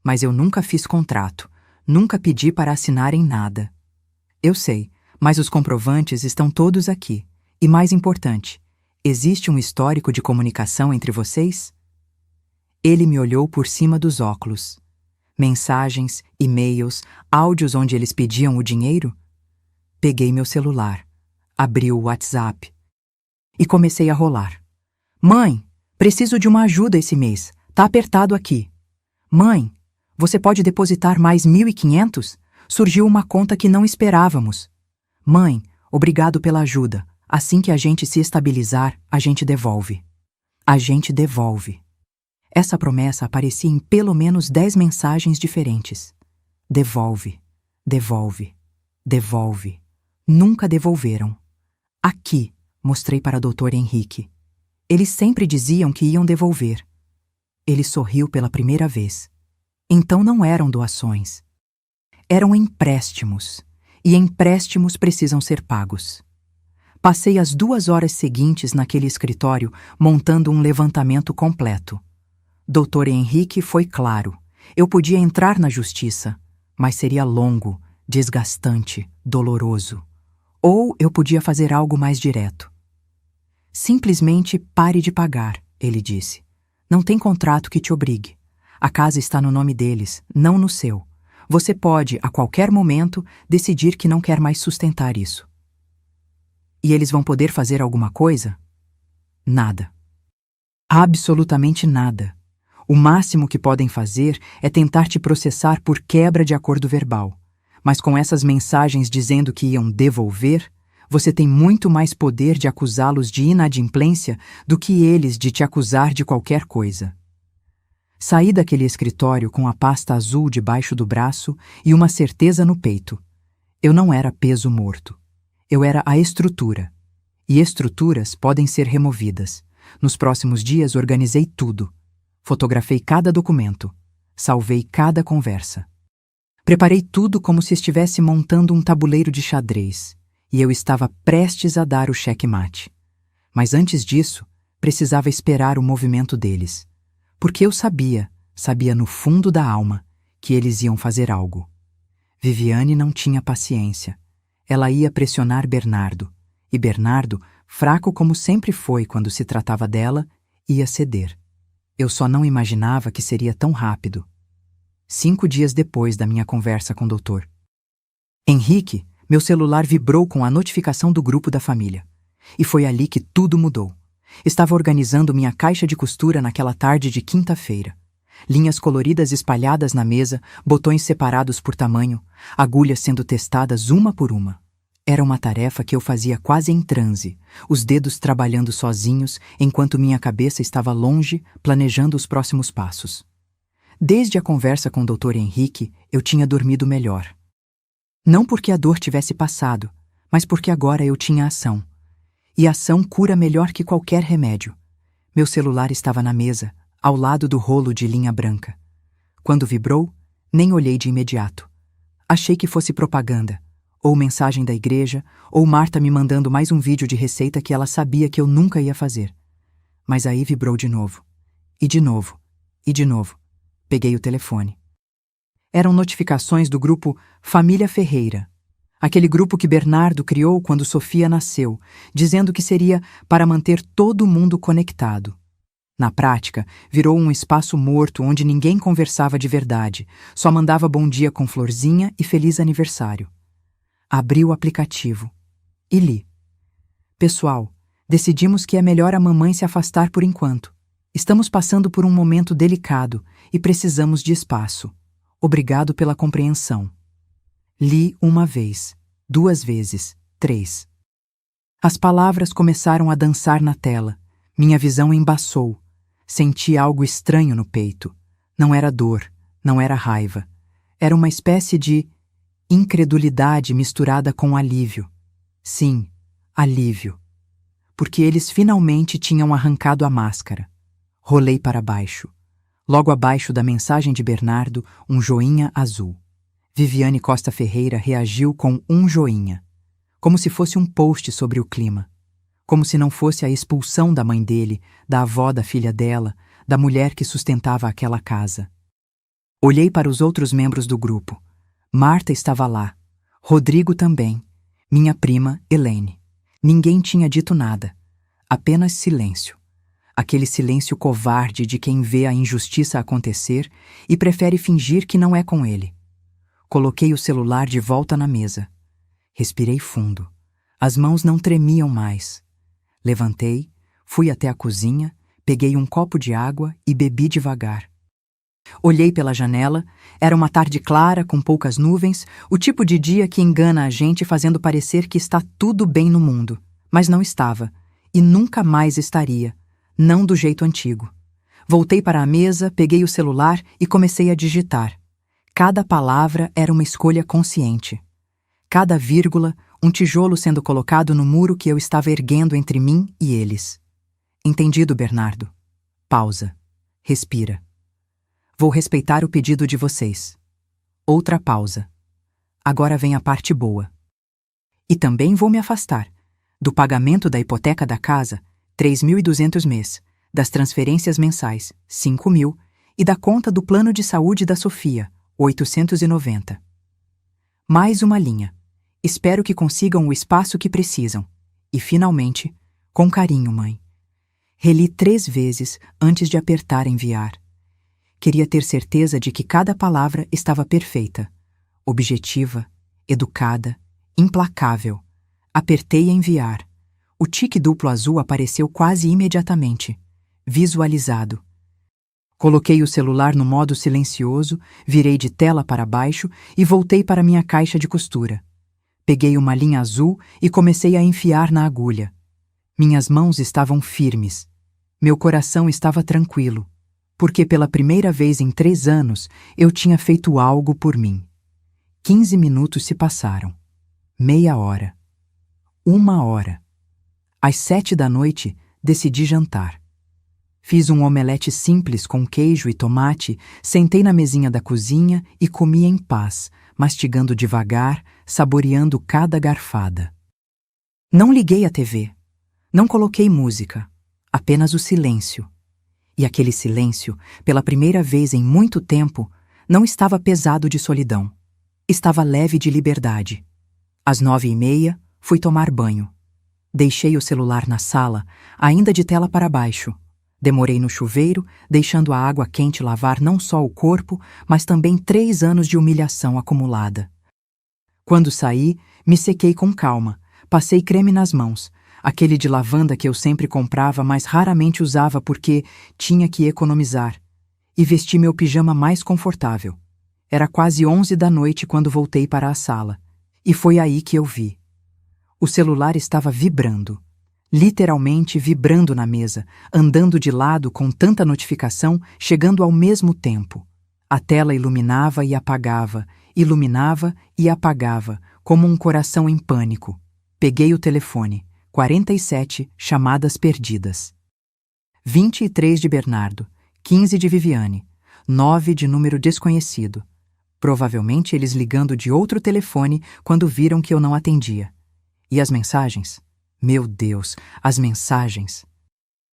Mas eu nunca fiz contrato, nunca pedi para assinarem nada. Eu sei, mas os comprovantes estão todos aqui. E mais importante, existe um histórico de comunicação entre vocês? Ele me olhou por cima dos óculos. Mensagens, e-mails, áudios onde eles pediam o dinheiro? Peguei meu celular, abri o WhatsApp e comecei a rolar. Mãe, preciso de uma ajuda esse mês. Tá apertado aqui. Mãe, você pode depositar mais 1.500? Surgiu uma conta que não esperávamos. Mãe, obrigado pela ajuda. Assim que a gente se estabilizar, a gente devolve. A gente devolve. Essa promessa aparecia em pelo menos 10 mensagens diferentes. Devolve, devolve, devolve. Nunca devolveram. Aqui, mostrei para Dr. Henrique. Eles sempre diziam que iam devolver. Ele sorriu pela primeira vez. Então não eram doações. Eram empréstimos. E empréstimos precisam ser pagos. Passei as 2 horas seguintes naquele escritório montando um levantamento completo. Dr. Henrique foi claro. Eu podia entrar na justiça, mas seria longo, desgastante, doloroso. Ou eu podia fazer algo mais direto. Simplesmente pare de pagar, ele disse. Não tem contrato que te obrigue. A casa está no nome deles, não no seu. Você pode, a qualquer momento, decidir que não quer mais sustentar isso. E eles vão poder fazer alguma coisa? Nada. Absolutamente nada. O máximo que podem fazer é tentar te processar por quebra de acordo verbal. Mas com essas mensagens dizendo que iam devolver, você tem muito mais poder de acusá-los de inadimplência do que eles de te acusar de qualquer coisa. Saí daquele escritório com a pasta azul debaixo do braço e uma certeza no peito. Eu não era peso morto. Eu era a estrutura. E estruturas podem ser removidas. Nos próximos dias organizei tudo. Fotografei cada documento. Salvei cada conversa. Preparei tudo como se estivesse montando um tabuleiro de xadrez. E eu estava prestes a dar o checkmate. Mas antes disso, precisava esperar o movimento deles. Porque eu sabia no fundo da alma, que eles iam fazer algo. Viviane não tinha paciência. Ela ia pressionar Bernardo. E Bernardo, fraco como sempre foi quando se tratava dela, ia ceder. Eu só não imaginava que seria tão rápido. 5 dias depois da minha conversa com o doutor Henrique, meu celular vibrou com a notificação do grupo da família. E foi ali que tudo mudou. Estava organizando minha caixa de costura naquela tarde de quinta-feira. Linhas coloridas espalhadas na mesa, botões separados por tamanho, agulhas sendo testadas uma por uma. Era uma tarefa que eu fazia quase em transe, os dedos trabalhando sozinhos enquanto minha cabeça estava longe, planejando os próximos passos. Desde a conversa com o Dr. Henrique, eu tinha dormido melhor. Não porque a dor tivesse passado, mas porque agora eu tinha ação. E a ação cura melhor que qualquer remédio. Meu celular estava na mesa, ao lado do rolo de linha branca. Quando vibrou, nem olhei de imediato. Achei que fosse propaganda, ou mensagem da igreja, ou Marta me mandando mais um vídeo de receita que ela sabia que eu nunca ia fazer. Mas aí vibrou de novo. E de novo. E de novo. Peguei o telefone. Eram notificações do grupo Família Ferreira. Aquele grupo que Bernardo criou quando Sofia nasceu, dizendo que seria para manter todo mundo conectado. Na prática, virou um espaço morto onde ninguém conversava de verdade, só mandava bom dia com florzinha e feliz aniversário. Abri o aplicativo e li. Pessoal, decidimos que é melhor a mamãe se afastar por enquanto. Estamos passando por um momento delicado e precisamos de espaço. Obrigado pela compreensão. Li uma vez, 2 vezes, 3. As palavras começaram a dançar na tela. Minha visão embaçou. Senti algo estranho no peito. Não era dor, não era raiva. Era uma espécie de incredulidade misturada com alívio. Sim, alívio. Porque eles finalmente tinham arrancado a máscara. Rolei para baixo. Logo abaixo da mensagem de Bernardo, um joinha azul. Viviane Costa Ferreira reagiu com um joinha. Como se fosse um post sobre o clima. Como se não fosse a expulsão da mãe dele, da avó da filha dela, da mulher que sustentava aquela casa. Olhei para os outros membros do grupo. Marta estava lá. Rodrigo também. Minha prima, Helene. Ninguém tinha dito nada. Apenas silêncio. Aquele silêncio covarde de quem vê a injustiça acontecer e prefere fingir que não é com ele. Coloquei o celular de volta na mesa. Respirei fundo. As mãos não tremiam mais. Levantei, fui até a cozinha, peguei um copo de água e bebi devagar. Olhei pela janela, era uma tarde clara, com poucas nuvens, o tipo de dia que engana a gente fazendo parecer que está tudo bem no mundo. Mas não estava, e nunca mais estaria, não do jeito antigo. Voltei para a mesa, peguei o celular e comecei a digitar. Cada palavra era uma escolha consciente. Cada vírgula, um tijolo sendo colocado no muro que eu estava erguendo entre mim e eles. Entendido, Bernardo. Pausa. Respira. Vou respeitar o pedido de vocês. Outra pausa. Agora vem a parte boa. E também vou me afastar do pagamento da hipoteca da casa, 3.200 mês, das transferências mensais, 5.000, e da conta do plano de saúde da Sofia, 890. Mais uma linha. Espero que consigam o espaço que precisam. E, finalmente, com carinho, mãe. Reli 3 vezes antes de apertar enviar. Queria ter certeza de que cada palavra estava perfeita, objetiva, educada, implacável. Apertei enviar. O tique duplo azul apareceu quase imediatamente. Visualizado. Coloquei o celular no modo silencioso, virei de tela para baixo e voltei para minha caixa de costura. Peguei uma linha azul e comecei a enfiar na agulha. Minhas mãos estavam firmes. Meu coração estava tranquilo, porque pela primeira vez em 3 anos eu tinha feito algo por mim. 15 minutos se passaram. Meia hora. 1 hora. Às 7 da noite, decidi jantar. Fiz um omelete simples com queijo e tomate, sentei na mesinha da cozinha e comi em paz, mastigando devagar, saboreando cada garfada. Não liguei a TV. Não coloquei música. Apenas o silêncio. E aquele silêncio, pela primeira vez em muito tempo, não estava pesado de solidão. Estava leve de liberdade. Às 9h30, fui tomar banho. Deixei o celular na sala, ainda de tela para baixo. Demorei no chuveiro, deixando a água quente lavar não só o corpo, mas também 3 anos de humilhação acumulada. Quando saí, me sequei com calma, passei creme nas mãos, aquele de lavanda que eu sempre comprava, mas raramente usava porque tinha que economizar, e vesti meu pijama mais confortável. Era quase 11 da noite quando voltei para a sala, e foi aí que eu vi. O celular estava vibrando. Literalmente vibrando na mesa, andando de lado com tanta notificação, chegando ao mesmo tempo. A tela iluminava e apagava, como um coração em pânico. Peguei o telefone. 47 chamadas perdidas. 23 de Bernardo, 15 de Viviane, 9 de número desconhecido. Provavelmente eles ligando de outro telefone quando viram que eu não atendia. E as mensagens? Meu Deus, as mensagens.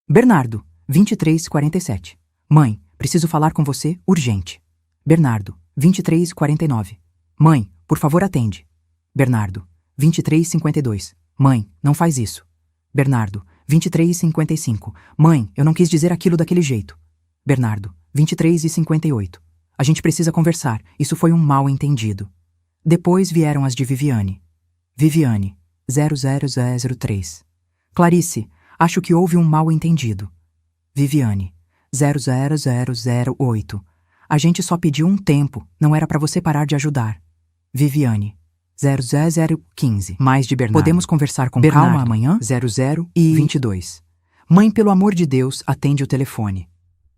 Bernardo, 23:47. Mãe, preciso falar com você urgente. Bernardo, 23:49. Mãe, por favor atende. Bernardo, 23:52. Mãe, não faz isso. Bernardo, 23:55. Mãe, eu não quis dizer aquilo daquele jeito. Bernardo, 23:58. A gente precisa conversar, isso foi um mal-entendido. Depois vieram as de Viviane. Viviane, 00003. Clarice, acho que houve um mal-entendido. Viviane, 00008. A gente só pediu um tempo, não era para você parar de ajudar. Viviane, 00015. Mais de Bernardo. Podemos conversar com Bernardo, calma amanhã? 0022. Mãe, pelo amor de Deus, atende o telefone.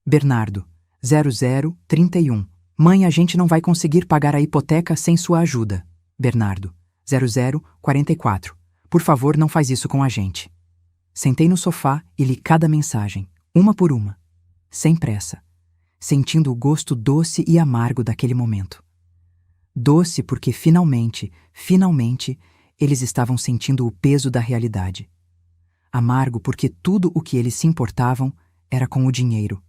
Bernardo, 0031. Mãe, a gente não vai conseguir pagar a hipoteca sem sua ajuda. Bernardo, 0044. Por favor, não faz isso com a gente. Sentei no sofá e li cada mensagem, uma por uma, sem pressa, sentindo o gosto doce e amargo daquele momento. Doce porque finalmente, eles estavam sentindo o peso da realidade. Amargo porque tudo o que eles se importavam era com o dinheiro.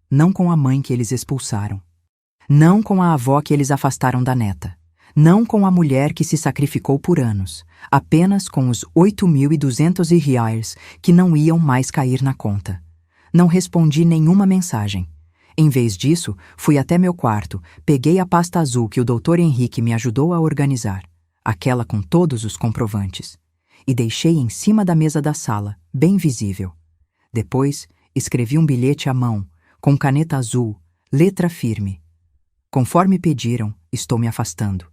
Não com a mãe que eles expulsaram. Não com a avó que eles afastaram da neta. Não com a mulher que se sacrificou por anos. Apenas com os 8.200 reais que não iam mais cair na conta. Não respondi nenhuma mensagem. Em vez disso, fui até meu quarto, peguei a pasta azul que o Dr. Henrique me ajudou a organizar, aquela com todos os comprovantes, e deixei em cima da mesa da sala, bem visível. Depois, escrevi um bilhete à mão, com caneta azul, letra firme. Conforme pediram, estou me afastando.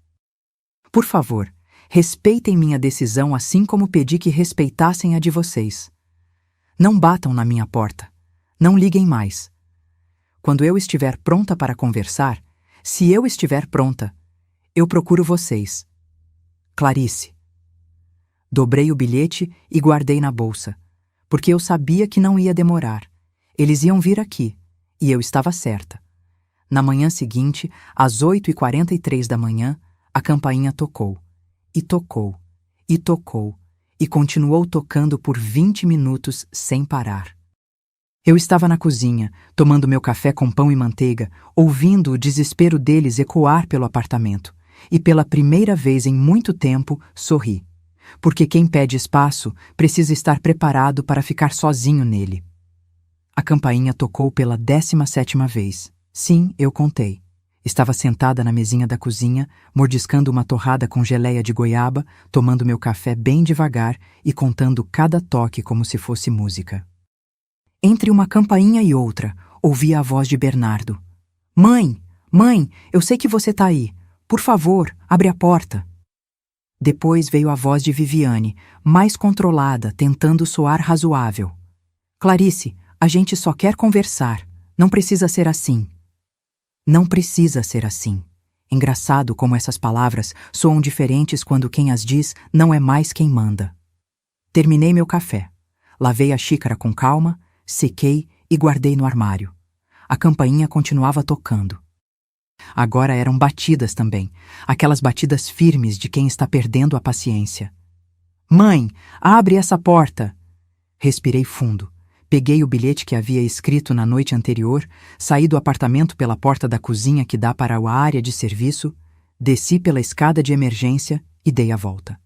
Por favor, respeitem minha decisão assim como pedi que respeitassem a de vocês. Não batam na minha porta. Não liguem mais. Quando eu estiver pronta para conversar, se eu estiver pronta, eu procuro vocês. Clarice. Dobrei o bilhete e guardei na bolsa, porque eu sabia que não ia demorar. Eles iam vir aqui, e eu estava certa. Na manhã seguinte, às 8h43 da manhã, a campainha tocou, e tocou, e tocou, e continuou tocando por 20 minutos sem parar. Eu estava na cozinha, tomando meu café com pão e manteiga, ouvindo o desespero deles ecoar pelo apartamento, e pela primeira vez em muito tempo sorri. Porque quem pede espaço precisa estar preparado para ficar sozinho nele. A campainha tocou pela 17ª vez. Sim, eu contei. Estava sentada na mesinha da cozinha, mordiscando uma torrada com geleia de goiaba, tomando meu café bem devagar e contando cada toque como se fosse música. Entre uma campainha e outra, ouvi a voz de Bernardo. Mãe, mãe, eu sei que você tá aí. Por favor, abre a porta. Depois veio a voz de Viviane, mais controlada, tentando soar razoável. Clarice, a gente só quer conversar. Não precisa ser assim. Não precisa ser assim. Engraçado como essas palavras soam diferentes quando quem as diz não é mais quem manda. Terminei meu café. Lavei a xícara com calma, sequei e guardei no armário. A campainha continuava tocando. Agora eram batidas também, aquelas batidas firmes de quem está perdendo a paciência. Mãe, abre essa porta! Respirei fundo. Peguei o bilhete que havia escrito na noite anterior, saí do apartamento pela porta da cozinha que dá para a área de serviço, desci pela escada de emergência e dei a volta.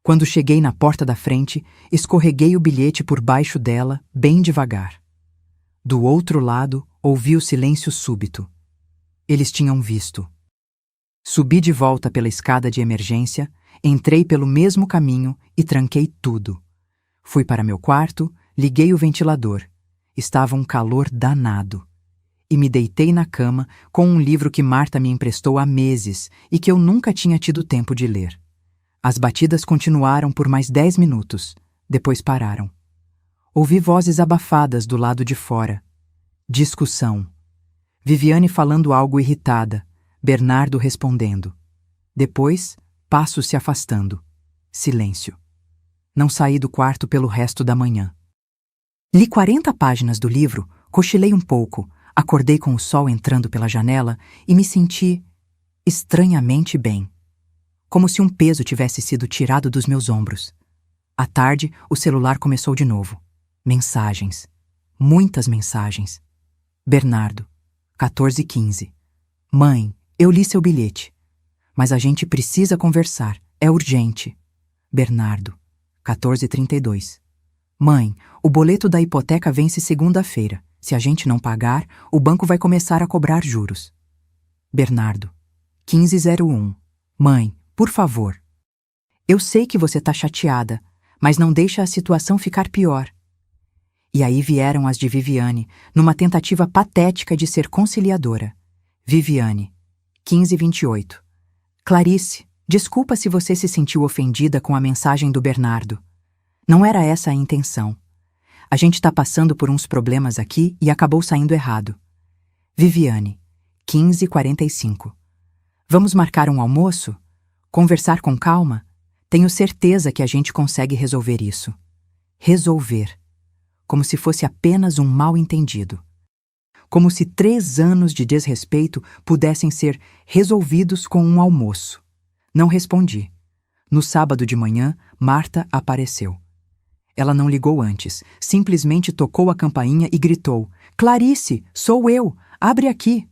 Quando cheguei na porta da frente, escorreguei o bilhete por baixo dela, bem devagar. Do outro lado, ouvi o silêncio súbito. Eles tinham visto. Subi de volta pela escada de emergência, entrei pelo mesmo caminho e tranquei tudo. Fui para meu quarto, liguei o ventilador. Estava um calor danado. E me deitei na cama com um livro que Marta me emprestou há meses e que eu nunca tinha tido tempo de ler. As batidas continuaram por mais 10 minutos. Depois pararam. Ouvi vozes abafadas do lado de fora. Discussão. Viviane falando algo irritada. Bernardo respondendo. Depois, passos se afastando. Silêncio. Não saí do quarto pelo resto da manhã. Li 40 páginas do livro, cochilei um pouco, acordei com o sol entrando pela janela e me senti estranhamente bem. Como se um peso tivesse sido tirado dos meus ombros. À tarde, o celular começou de novo. Mensagens. Muitas mensagens. Bernardo, 14h15. Mãe, eu li seu bilhete. Mas a gente precisa conversar. É urgente. Bernardo, 14h32. Mãe, o boleto da hipoteca vence segunda-feira. Se a gente não pagar, o banco vai começar a cobrar juros. Bernardo, 15h01. Mãe, por favor. Eu sei que você tá chateada, mas não deixa a situação ficar pior. E aí vieram as de Viviane, numa tentativa patética de ser conciliadora. Viviane, 15h28. Clarice, desculpa se você se sentiu ofendida com a mensagem do Bernardo. Não era essa a intenção. A gente tá passando por uns problemas aqui e acabou saindo errado. Viviane, 15h45. Vamos marcar um almoço? Conversar com calma? Tenho certeza que a gente consegue resolver isso. Resolver. Como se fosse apenas um mal-entendido. Como se 3 anos de desrespeito pudessem ser resolvidos com um almoço. Não respondi. No sábado de manhã, Marta apareceu. Ela não ligou antes, simplesmente tocou a campainha e gritou: Clarice, sou eu, abre aqui.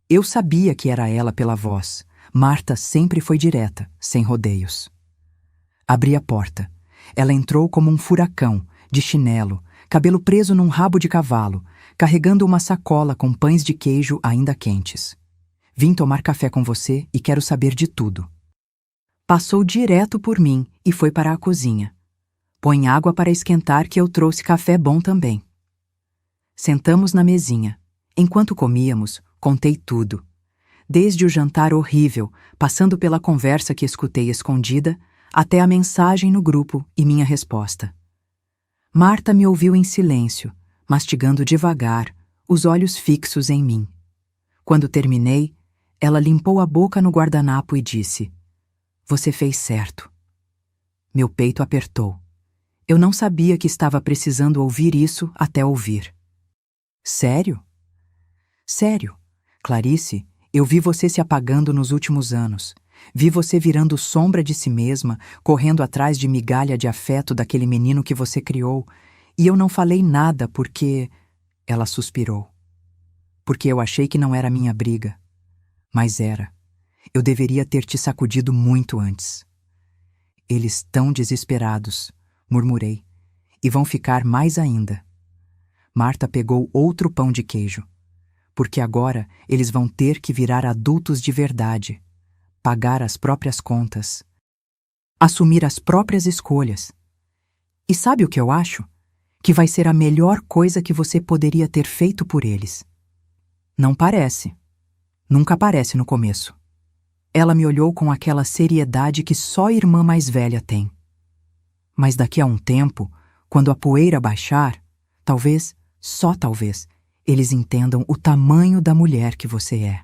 Eu sabia que era ela pela voz. Marta sempre foi direta, sem rodeios. Abri a porta. Ela entrou como um furacão, de chinelo, cabelo preso num rabo de cavalo, carregando uma sacola com pães de queijo ainda quentes. Vim tomar café com você e quero saber de tudo. Passou direto por mim e foi para a cozinha. Põe água para esquentar que eu trouxe café bom também. Sentamos na mesinha. Enquanto comíamos, contei tudo. Desde o jantar horrível, passando pela conversa que escutei escondida, até a mensagem no grupo e minha resposta. Marta me ouviu em silêncio, mastigando devagar, os olhos fixos em mim. Quando terminei, ela limpou a boca no guardanapo e disse: Você fez certo. Meu peito apertou. Eu não sabia que estava precisando ouvir isso até ouvir. Sério? Sério. Clarice, eu vi você se apagando nos últimos anos. Vi você virando sombra de si mesma, correndo atrás de migalha de afeto daquele menino que você criou. E eu não falei nada porque... Ela suspirou. Porque eu achei que não era minha briga. Mas era. Eu deveria ter te sacudido muito antes. Eles tão desesperados, murmurei, e vão ficar mais ainda. Marta pegou outro pão de queijo. Porque agora eles vão ter que virar adultos de verdade, pagar as próprias contas, assumir as próprias escolhas. E sabe o que eu acho? Que vai ser a melhor coisa que você poderia ter feito por eles. Não parece. Nunca parece no começo. Ela me olhou com aquela seriedade que só a irmã mais velha tem. Mas daqui a um tempo, quando a poeira baixar, talvez, só talvez, eles entendam o tamanho da mulher que você é.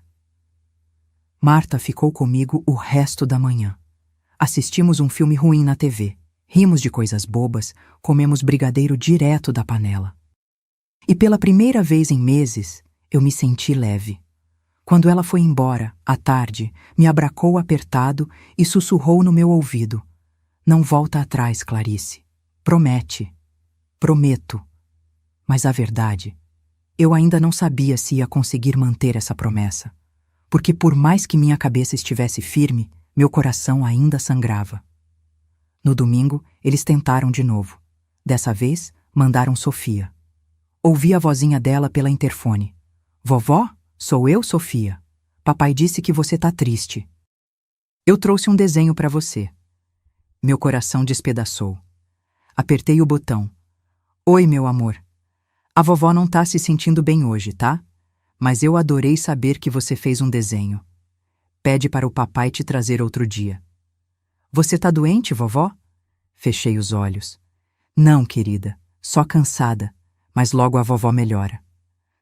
Marta ficou comigo o resto da manhã. Assistimos um filme ruim na TV, rimos de coisas bobas, comemos brigadeiro direto da panela. E pela primeira vez em meses, eu me senti leve. Quando ela foi embora, à tarde, me abracou apertado e sussurrou no meu ouvido: "Não volta atrás, Clarice. Promete." "Prometo." Mas a verdade, eu ainda não sabia se ia conseguir manter essa promessa, porque por mais que minha cabeça estivesse firme, meu coração ainda sangrava. No domingo, eles tentaram de novo. Dessa vez, mandaram Sofia. Ouvi a vozinha dela pela interfone. "Vovó? Sou eu, Sofia. Papai disse que você tá triste. Eu trouxe um desenho para você." Meu coração despedaçou. Apertei o botão. "Oi, meu amor. A vovó não tá se sentindo bem hoje, tá? Mas eu adorei saber que você fez um desenho. Pede para o papai te trazer outro dia." "Você tá doente, vovó?" Fechei os olhos. "Não, querida. Só cansada. Mas logo a vovó melhora."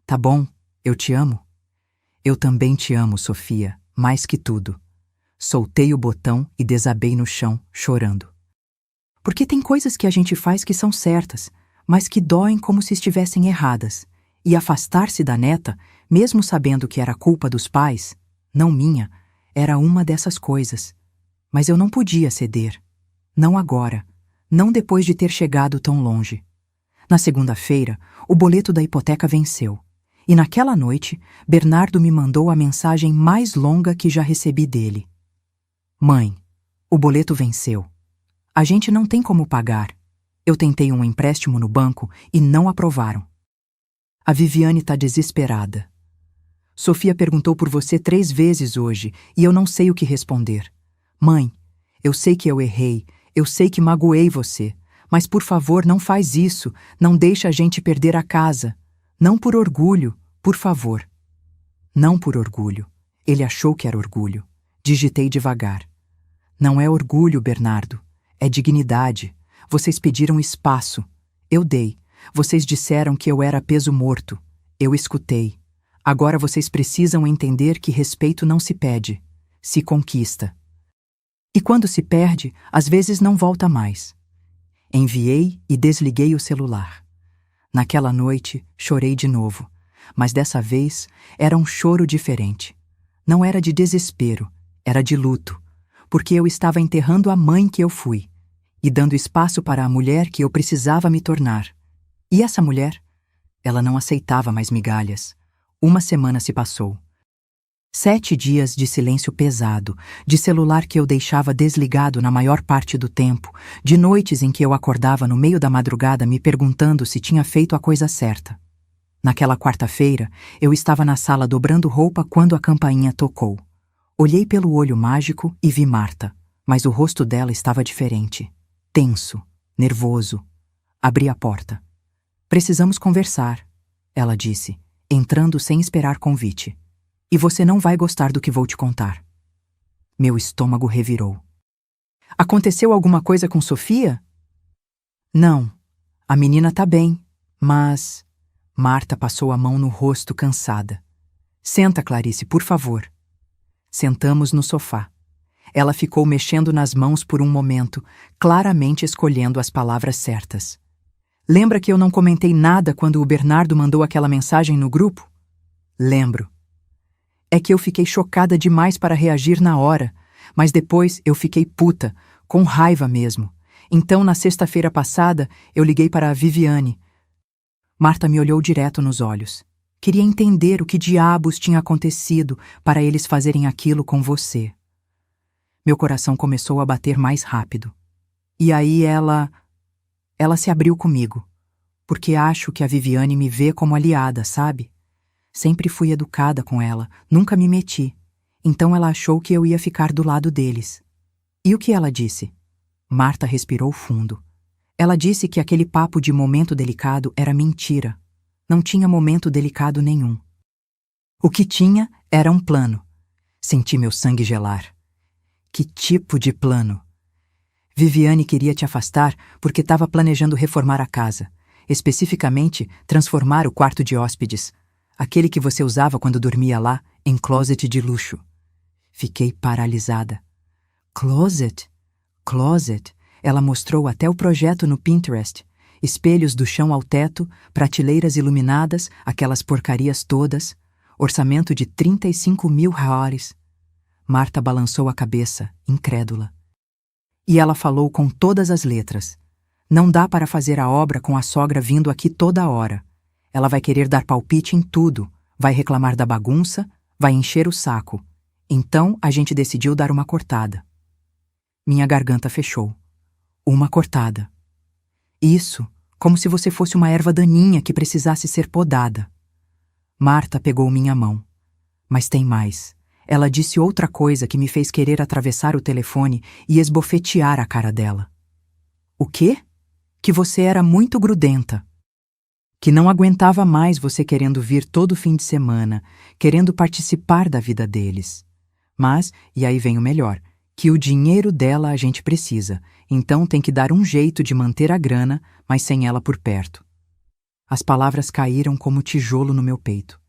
"Tá bom. Eu te amo." "Eu também te amo, Sofia. Mais que tudo." Soltei o botão e desabei no chão, chorando. Porque tem coisas que a gente faz que são certas, mas que doem como se estivessem erradas. E afastar-se da neta, mesmo sabendo que era culpa dos pais, não minha, era uma dessas coisas. Mas eu não podia ceder. Não agora. Não depois de ter chegado tão longe. Na segunda-feira, o boleto da hipoteca venceu. E naquela noite, Bernardo me mandou a mensagem mais longa que já recebi dele. "Mãe, o boleto venceu. A gente não tem como pagar. Eu tentei um empréstimo no banco e não aprovaram. A Viviane tá desesperada. Sofia perguntou por você 3 vezes hoje e eu não sei o que responder. Mãe, eu sei que eu errei, eu sei que magoei você, mas por favor não faz isso, não deixa a gente perder a casa. Não por orgulho, por favor." Não por orgulho. Ele achou que era orgulho. Digitei devagar. "Não é orgulho, Bernardo. É dignidade. Vocês pediram espaço. Eu dei. Vocês disseram que eu era peso morto. Eu escutei. Agora vocês precisam entender que respeito não se pede, se conquista. E quando se perde, às vezes não volta mais." Enviei e desliguei o celular. Naquela noite, chorei de novo, mas dessa vez era um choro diferente. Não era de desespero, era de luto, porque eu estava enterrando a mãe que eu fui e dando espaço para a mulher que eu precisava me tornar. E essa mulher? Ela não aceitava mais migalhas. Uma semana se passou. 7 dias de silêncio pesado, de celular que eu deixava desligado na maior parte do tempo, de noites em que eu acordava no meio da madrugada me perguntando se tinha feito a coisa certa. Naquela quarta-feira, eu estava na sala dobrando roupa quando a campainha tocou. Olhei pelo olho mágico e vi Marta, mas o rosto dela estava diferente. Tenso, nervoso. Abri a porta. "Precisamos conversar", ela disse, entrando sem esperar convite. "E você não vai gostar do que vou te contar." Meu estômago revirou. "Aconteceu alguma coisa com Sofia?" "Não. A menina tá bem, mas..." Marta passou a mão no rosto cansada. "Senta, Clarice, por favor." Sentamos no sofá. Ela ficou mexendo nas mãos por um momento, claramente escolhendo as palavras certas. "Lembra que eu não comentei nada quando o Bernardo mandou aquela mensagem no grupo?" "Lembro. É que eu fiquei chocada demais para reagir na hora, mas depois eu fiquei puta, com raiva mesmo. Então, na sexta-feira passada, eu liguei para a Viviane." Marta me olhou direto nos olhos. Queria entender o que diabos tinha acontecido para eles fazerem aquilo com você. Meu coração começou a bater mais rápido. E aí ela se abriu comigo. porque acho que a Viviane me vê como aliada, sabe? Sempre fui educada com ela, nunca me meti. Então ela achou que eu ia ficar do lado deles. E o que ela disse? Marta respirou fundo. Ela disse que aquele papo de momento delicado era mentira. Não tinha momento delicado nenhum. O que tinha era um plano. Senti meu sangue gelar. Que tipo de plano? Viviane queria te afastar porque estava planejando reformar a casa, especificamente transformar o quarto de hóspedes, aquele que você usava quando dormia lá, em closet de luxo. Fiquei paralisada. Closet? Closet? Ela mostrou até o projeto no Pinterest. Espelhos do chão ao teto, prateleiras iluminadas, aquelas porcarias todas. Orçamento de 35 mil reais. Marta balançou a cabeça, incrédula. E ela falou com todas as letras. Não dá para fazer a obra com a sogra vindo aqui toda hora. Ela vai querer dar palpite em tudo, vai reclamar da bagunça, vai encher o saco. Então a gente decidiu dar uma cortada. Minha garganta fechou. Uma cortada. Isso, como se você fosse uma erva daninha que precisasse ser podada. Marta pegou minha mão. Mas tem mais. Ela disse outra coisa que me fez querer atravessar o telefone e esbofetear a cara dela. O quê? Que você era muito grudenta. Que não aguentava mais você querendo vir todo fim de semana, querendo participar da vida deles. Mas, e aí vem o melhor, que o dinheiro dela a gente precisa, então tem que dar um jeito de manter a grana, mas sem ela por perto. As palavras caíram como tijolo no meu peito.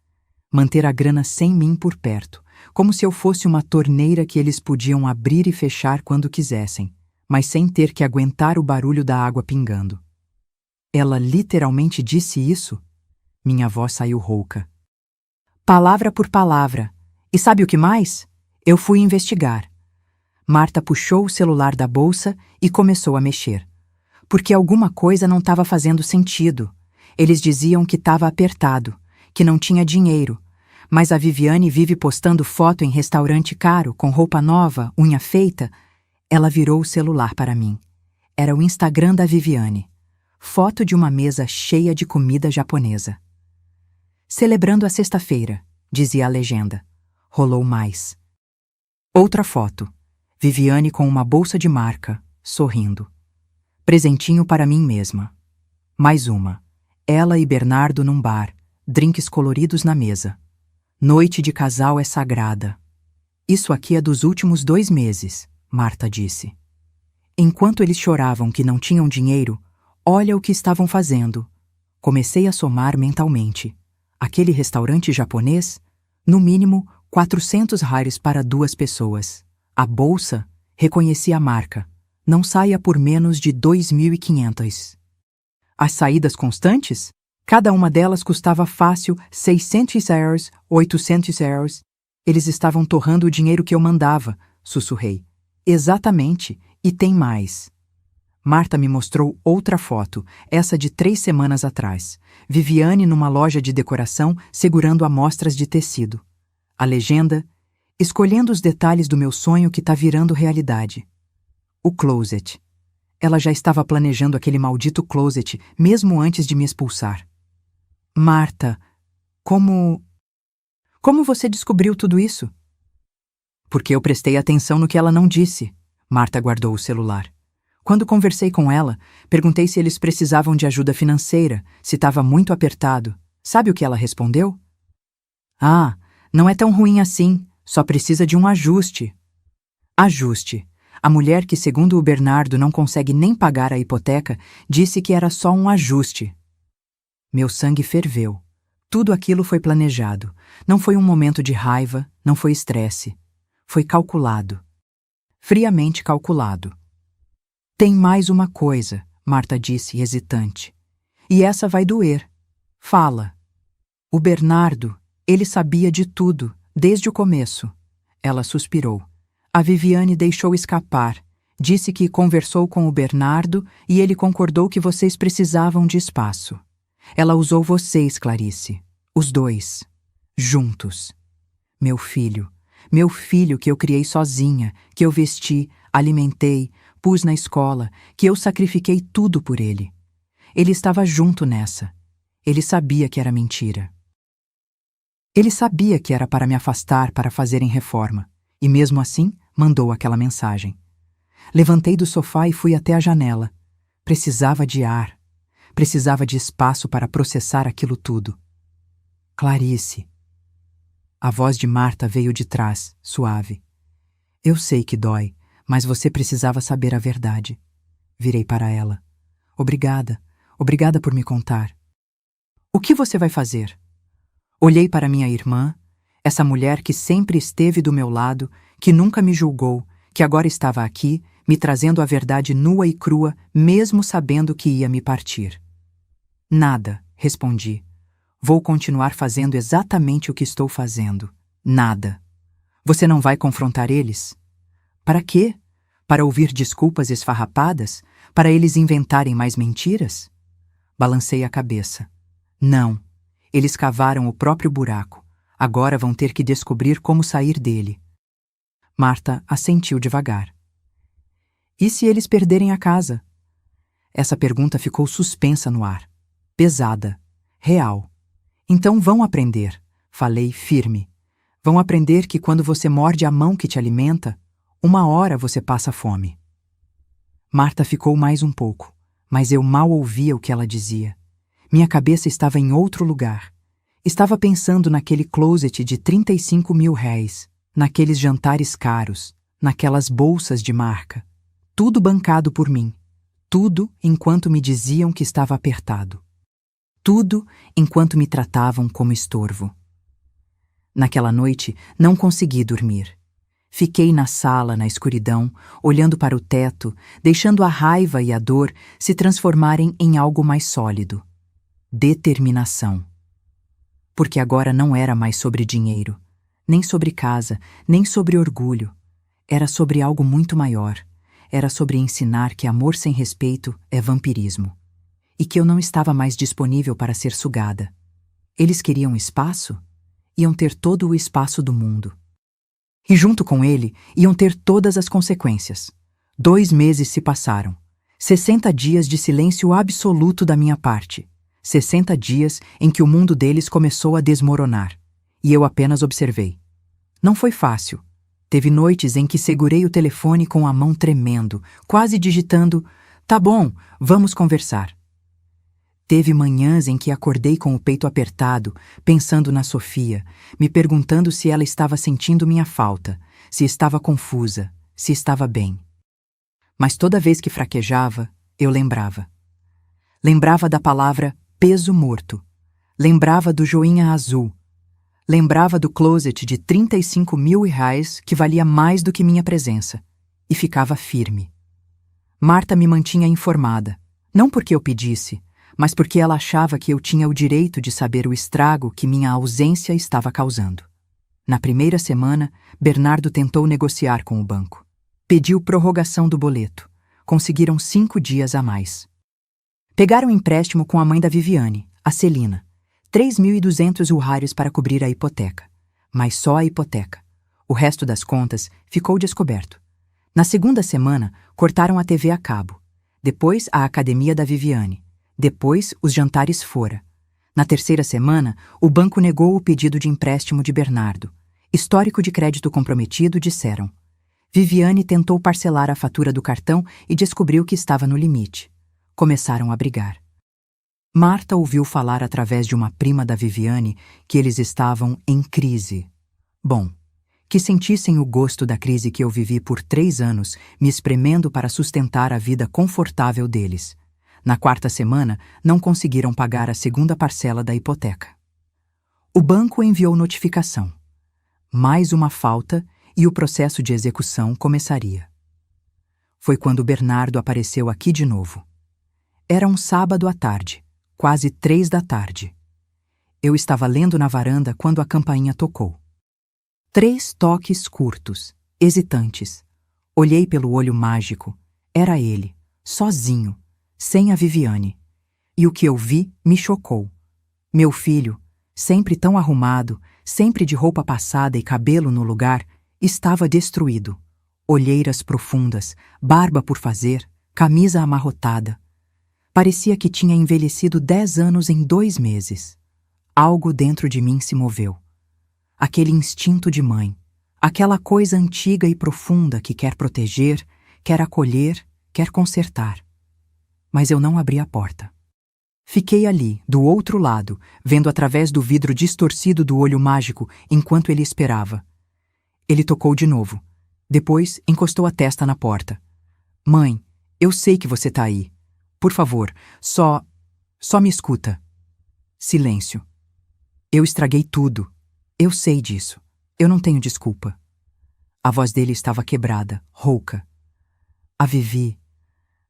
Manter a grana sem mim por perto, como se eu fosse uma torneira que eles podiam abrir e fechar quando quisessem, mas sem ter que aguentar o barulho da água pingando. Ela literalmente disse isso? Minha voz saiu rouca. Palavra por palavra. E sabe o que mais? Eu fui investigar. Marta puxou o celular da bolsa e começou a mexer. Porque alguma coisa não estava fazendo sentido. Eles diziam que estava apertado, que não tinha dinheiro. Mas a Viviane vive postando foto em restaurante caro, com roupa nova, unha feita. Ela virou o celular para mim. Era o Instagram da Viviane. Foto de uma mesa cheia de comida japonesa. Celebrando a sexta-feira, dizia a legenda. Rolou mais. Outra foto. Viviane com uma bolsa de marca, sorrindo. Presentinho para mim mesma. Mais uma. Ela e Bernardo num bar, drinks coloridos na mesa. Noite de casal é sagrada. Isso aqui é dos últimos 2 meses, Marta disse. Enquanto eles choravam que não tinham dinheiro, olha o que estavam fazendo. Comecei a somar mentalmente. Aquele restaurante japonês, no mínimo 400 reais para 2 pessoas. A bolsa, reconheci a marca, não saia por menos de 2.500. As saídas constantes? Cada uma delas custava fácil 600 euros, 800 euros. Eles estavam torrando o dinheiro que eu mandava, sussurrei. Exatamente, e tem mais. Marta me mostrou outra foto, essa de 3 semanas atrás. Viviane numa loja de decoração segurando amostras de tecido. A legenda, escolhendo os detalhes do meu sonho que tá virando realidade. O closet. Ela já estava planejando aquele maldito closet mesmo antes de me expulsar. Marta, como você descobriu tudo isso? Porque eu prestei atenção no que ela não disse. Marta guardou o celular. Quando conversei com ela, perguntei se eles precisavam de ajuda financeira, se estava muito apertado. Sabe o que ela respondeu? Ah, não é tão ruim assim, só precisa de um ajuste. Ajuste. A mulher que, segundo o Bernardo, não consegue nem pagar a hipoteca, disse que era só um ajuste. Meu sangue ferveu. Tudo aquilo foi planejado. Não foi um momento de raiva, não foi estresse. Foi calculado. Friamente calculado. Tem mais uma coisa, Marta disse, hesitante. E essa vai doer. Fala. O Bernardo, ele sabia de tudo, desde o começo. Ela suspirou. A Viviane deixou escapar. Disse que conversou com o Bernardo e ele concordou que vocês precisavam de espaço. Ela usou vocês, Clarice. Os 2. Juntos. Meu filho que eu criei sozinha, que eu vesti, alimentei, pus na escola, que eu sacrifiquei tudo por ele. Ele estava junto nessa. Ele sabia que era mentira. Ele sabia que era para me afastar para fazerem reforma, e mesmo assim mandou aquela mensagem. Levantei do sofá e fui até a janela. Precisava de ar. Precisava de espaço para processar aquilo tudo. Clarice. A voz de Marta veio de trás, suave. Eu sei que dói, mas você precisava saber a verdade. Virei para ela. Obrigada. Obrigada por me contar. O que você vai fazer? Olhei para minha irmã, essa mulher que sempre esteve do meu lado, que nunca me julgou, que agora estava aqui, me trazendo a verdade nua e crua, mesmo sabendo que ia me partir. Nada, respondi. Vou continuar fazendo exatamente o que estou fazendo. Nada. Você não vai confrontar eles? Para quê? Para ouvir desculpas esfarrapadas? Para eles inventarem mais mentiras? Balancei a cabeça. Não. Eles cavaram o próprio buraco. Agora vão ter que descobrir como sair dele. Marta assentiu devagar. E se eles perderem a casa? Essa pergunta ficou suspensa no ar. Pesada. Real. Então vão aprender. Falei firme. Vão aprender que quando você morde a mão que te alimenta, uma hora você passa fome. Marta ficou mais um pouco, mas eu mal ouvia o que ela dizia. Minha cabeça estava em outro lugar. Estava pensando naquele closet de R$ 35.000, naqueles jantares caros, naquelas bolsas de marca. Tudo bancado por mim. Tudo enquanto me diziam que estava apertado. Tudo enquanto me tratavam como estorvo. Naquela noite, não consegui dormir. Fiquei na sala, na escuridão, olhando para o teto, deixando a raiva e a dor se transformarem em algo mais sólido. Determinação. Porque agora não era mais sobre dinheiro, nem sobre casa, nem sobre orgulho. Era sobre algo muito maior. Era sobre ensinar que amor sem respeito é vampirismo. E que eu não estava mais disponível para ser sugada. Eles queriam espaço? Iam ter todo o espaço do mundo. E junto com ele, iam ter todas as consequências. 2 meses se passaram. 60 dias de silêncio absoluto da minha parte. 60 dias em que o mundo deles começou a desmoronar. E eu apenas observei. Não foi fácil. Teve noites em que segurei o telefone com a mão tremendo, quase digitando: "Tá bom, vamos conversar." Teve manhãs em que acordei com o peito apertado, pensando na Sofia, me perguntando se ela estava sentindo minha falta, se estava confusa, se estava bem. Mas toda vez que fraquejava, eu lembrava. Lembrava da palavra peso morto. Lembrava do joinha azul. Lembrava do closet de R$ 35.000 que valia mais do que minha presença. E ficava firme. Marta me mantinha informada, não porque eu pedisse, mas porque ela achava que eu tinha o direito de saber o estrago que minha ausência estava causando. Na primeira semana, Bernardo tentou negociar com o banco. Pediu prorrogação do boleto. Conseguiram 5 dias a mais. Pegaram um empréstimo com a mãe da Viviane, a Celina. 3.200 urrários para cobrir a hipoteca. Mas só a hipoteca. O resto das contas ficou descoberto. Na segunda semana, cortaram a TV a cabo. Depois, a academia da Viviane. Depois, os jantares fora. Na terceira semana, o banco negou o pedido de empréstimo de Bernardo. Histórico de crédito comprometido, disseram. Viviane tentou parcelar a fatura do cartão e descobriu que estava no limite. Começaram a brigar. Marta ouviu falar através de uma prima da Viviane que eles estavam em crise. Bom, que sentissem o gosto da crise que eu vivi por 3 anos, me espremendo para sustentar a vida confortável deles. Na quarta semana, não conseguiram pagar a segunda parcela da hipoteca. O banco enviou notificação. Mais uma falta e o processo de execução começaria. Foi quando Bernardo apareceu aqui de novo. Era um sábado à tarde, quase 3 da tarde. Eu estava lendo na varanda quando a campainha tocou. 3 toques curtos, hesitantes. Olhei pelo olho mágico. Era ele, sozinho, sem a Viviane. E o que eu vi me chocou. Meu filho, sempre tão arrumado, sempre de roupa passada e cabelo no lugar, estava destruído. Olheiras profundas, barba por fazer, camisa amarrotada. Parecia que tinha envelhecido 10 anos em 2 meses. Algo dentro de mim se moveu. Aquele instinto de mãe, aquela coisa antiga e profunda que quer proteger, quer acolher, quer consertar. Mas eu não abri a porta. Fiquei ali, do outro lado, vendo através do vidro distorcido do olho mágico enquanto ele esperava. Ele tocou de novo. Depois, encostou a testa na porta. Mãe, eu sei que você tá aí. Por favor, só me escuta. Silêncio. Eu estraguei tudo. Eu sei disso. Eu não tenho desculpa. A voz dele estava quebrada, rouca. A Vivi,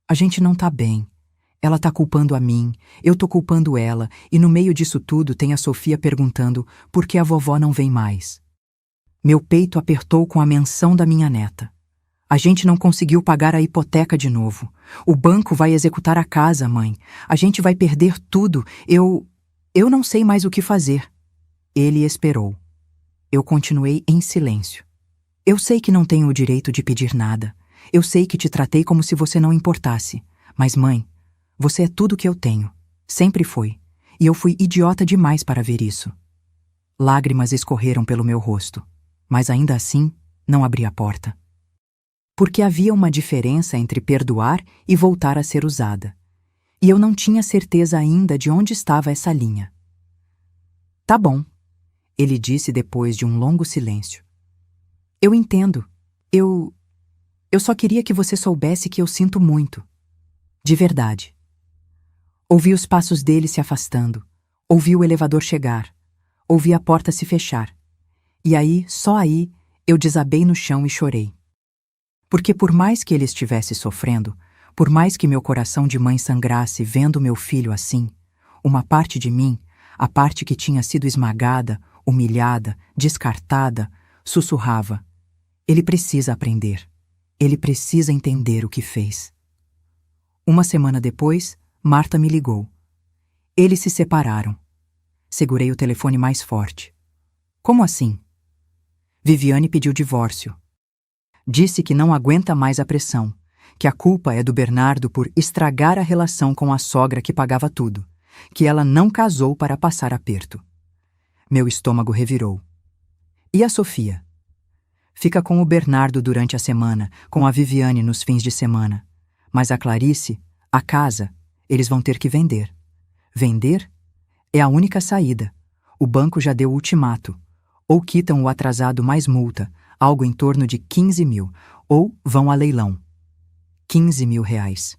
a gente não tá bem. Ela tá culpando a mim, eu tô culpando ela, e no meio disso tudo tem a Sofia perguntando por que a vovó não vem mais. Meu peito apertou com a menção da minha neta. A gente não conseguiu pagar a hipoteca de novo. O banco vai executar a casa, mãe. A gente vai perder tudo. Eu não sei mais o que fazer. Ele esperou. Eu continuei em silêncio. Eu sei que não tenho o direito de pedir nada. Eu sei que te tratei como se você não importasse. Mas, mãe, você é tudo que eu tenho. Sempre foi. E eu fui idiota demais para ver isso. Lágrimas escorreram pelo meu rosto. Mas ainda assim, não abri a porta. Porque havia uma diferença entre perdoar e voltar a ser usada. E eu não tinha certeza ainda de onde estava essa linha. Tá bom, ele disse depois de um longo silêncio. Eu entendo. Eu só queria que você soubesse que eu sinto muito. De verdade. Ouvi os passos dele se afastando. Ouvi o elevador chegar. Ouvi a porta se fechar. E aí, só aí, eu desabei no chão e chorei. Porque por mais que ele estivesse sofrendo, por mais que meu coração de mãe sangrasse vendo meu filho assim, uma parte de mim, a parte que tinha sido esmagada, humilhada, descartada, sussurrava: ele precisa aprender. Ele precisa entender o que fez. Uma semana depois, Marta me ligou. Eles se separaram. Segurei o telefone mais forte. Como assim? Viviane pediu divórcio. Disse que não aguenta mais a pressão, que a culpa é do Bernardo por estragar a relação com a sogra que pagava tudo, que ela não casou para passar aperto. Meu estômago revirou. E a Sofia? Fica com o Bernardo durante a semana, com a Viviane nos fins de semana. Mas a Clarice, a casa, eles vão ter que vender. Vender? É a única saída. O banco já deu ultimato. Ou quitam o atrasado mais multa, algo em torno de 15 mil, ou vão a leilão. 15 mil reais.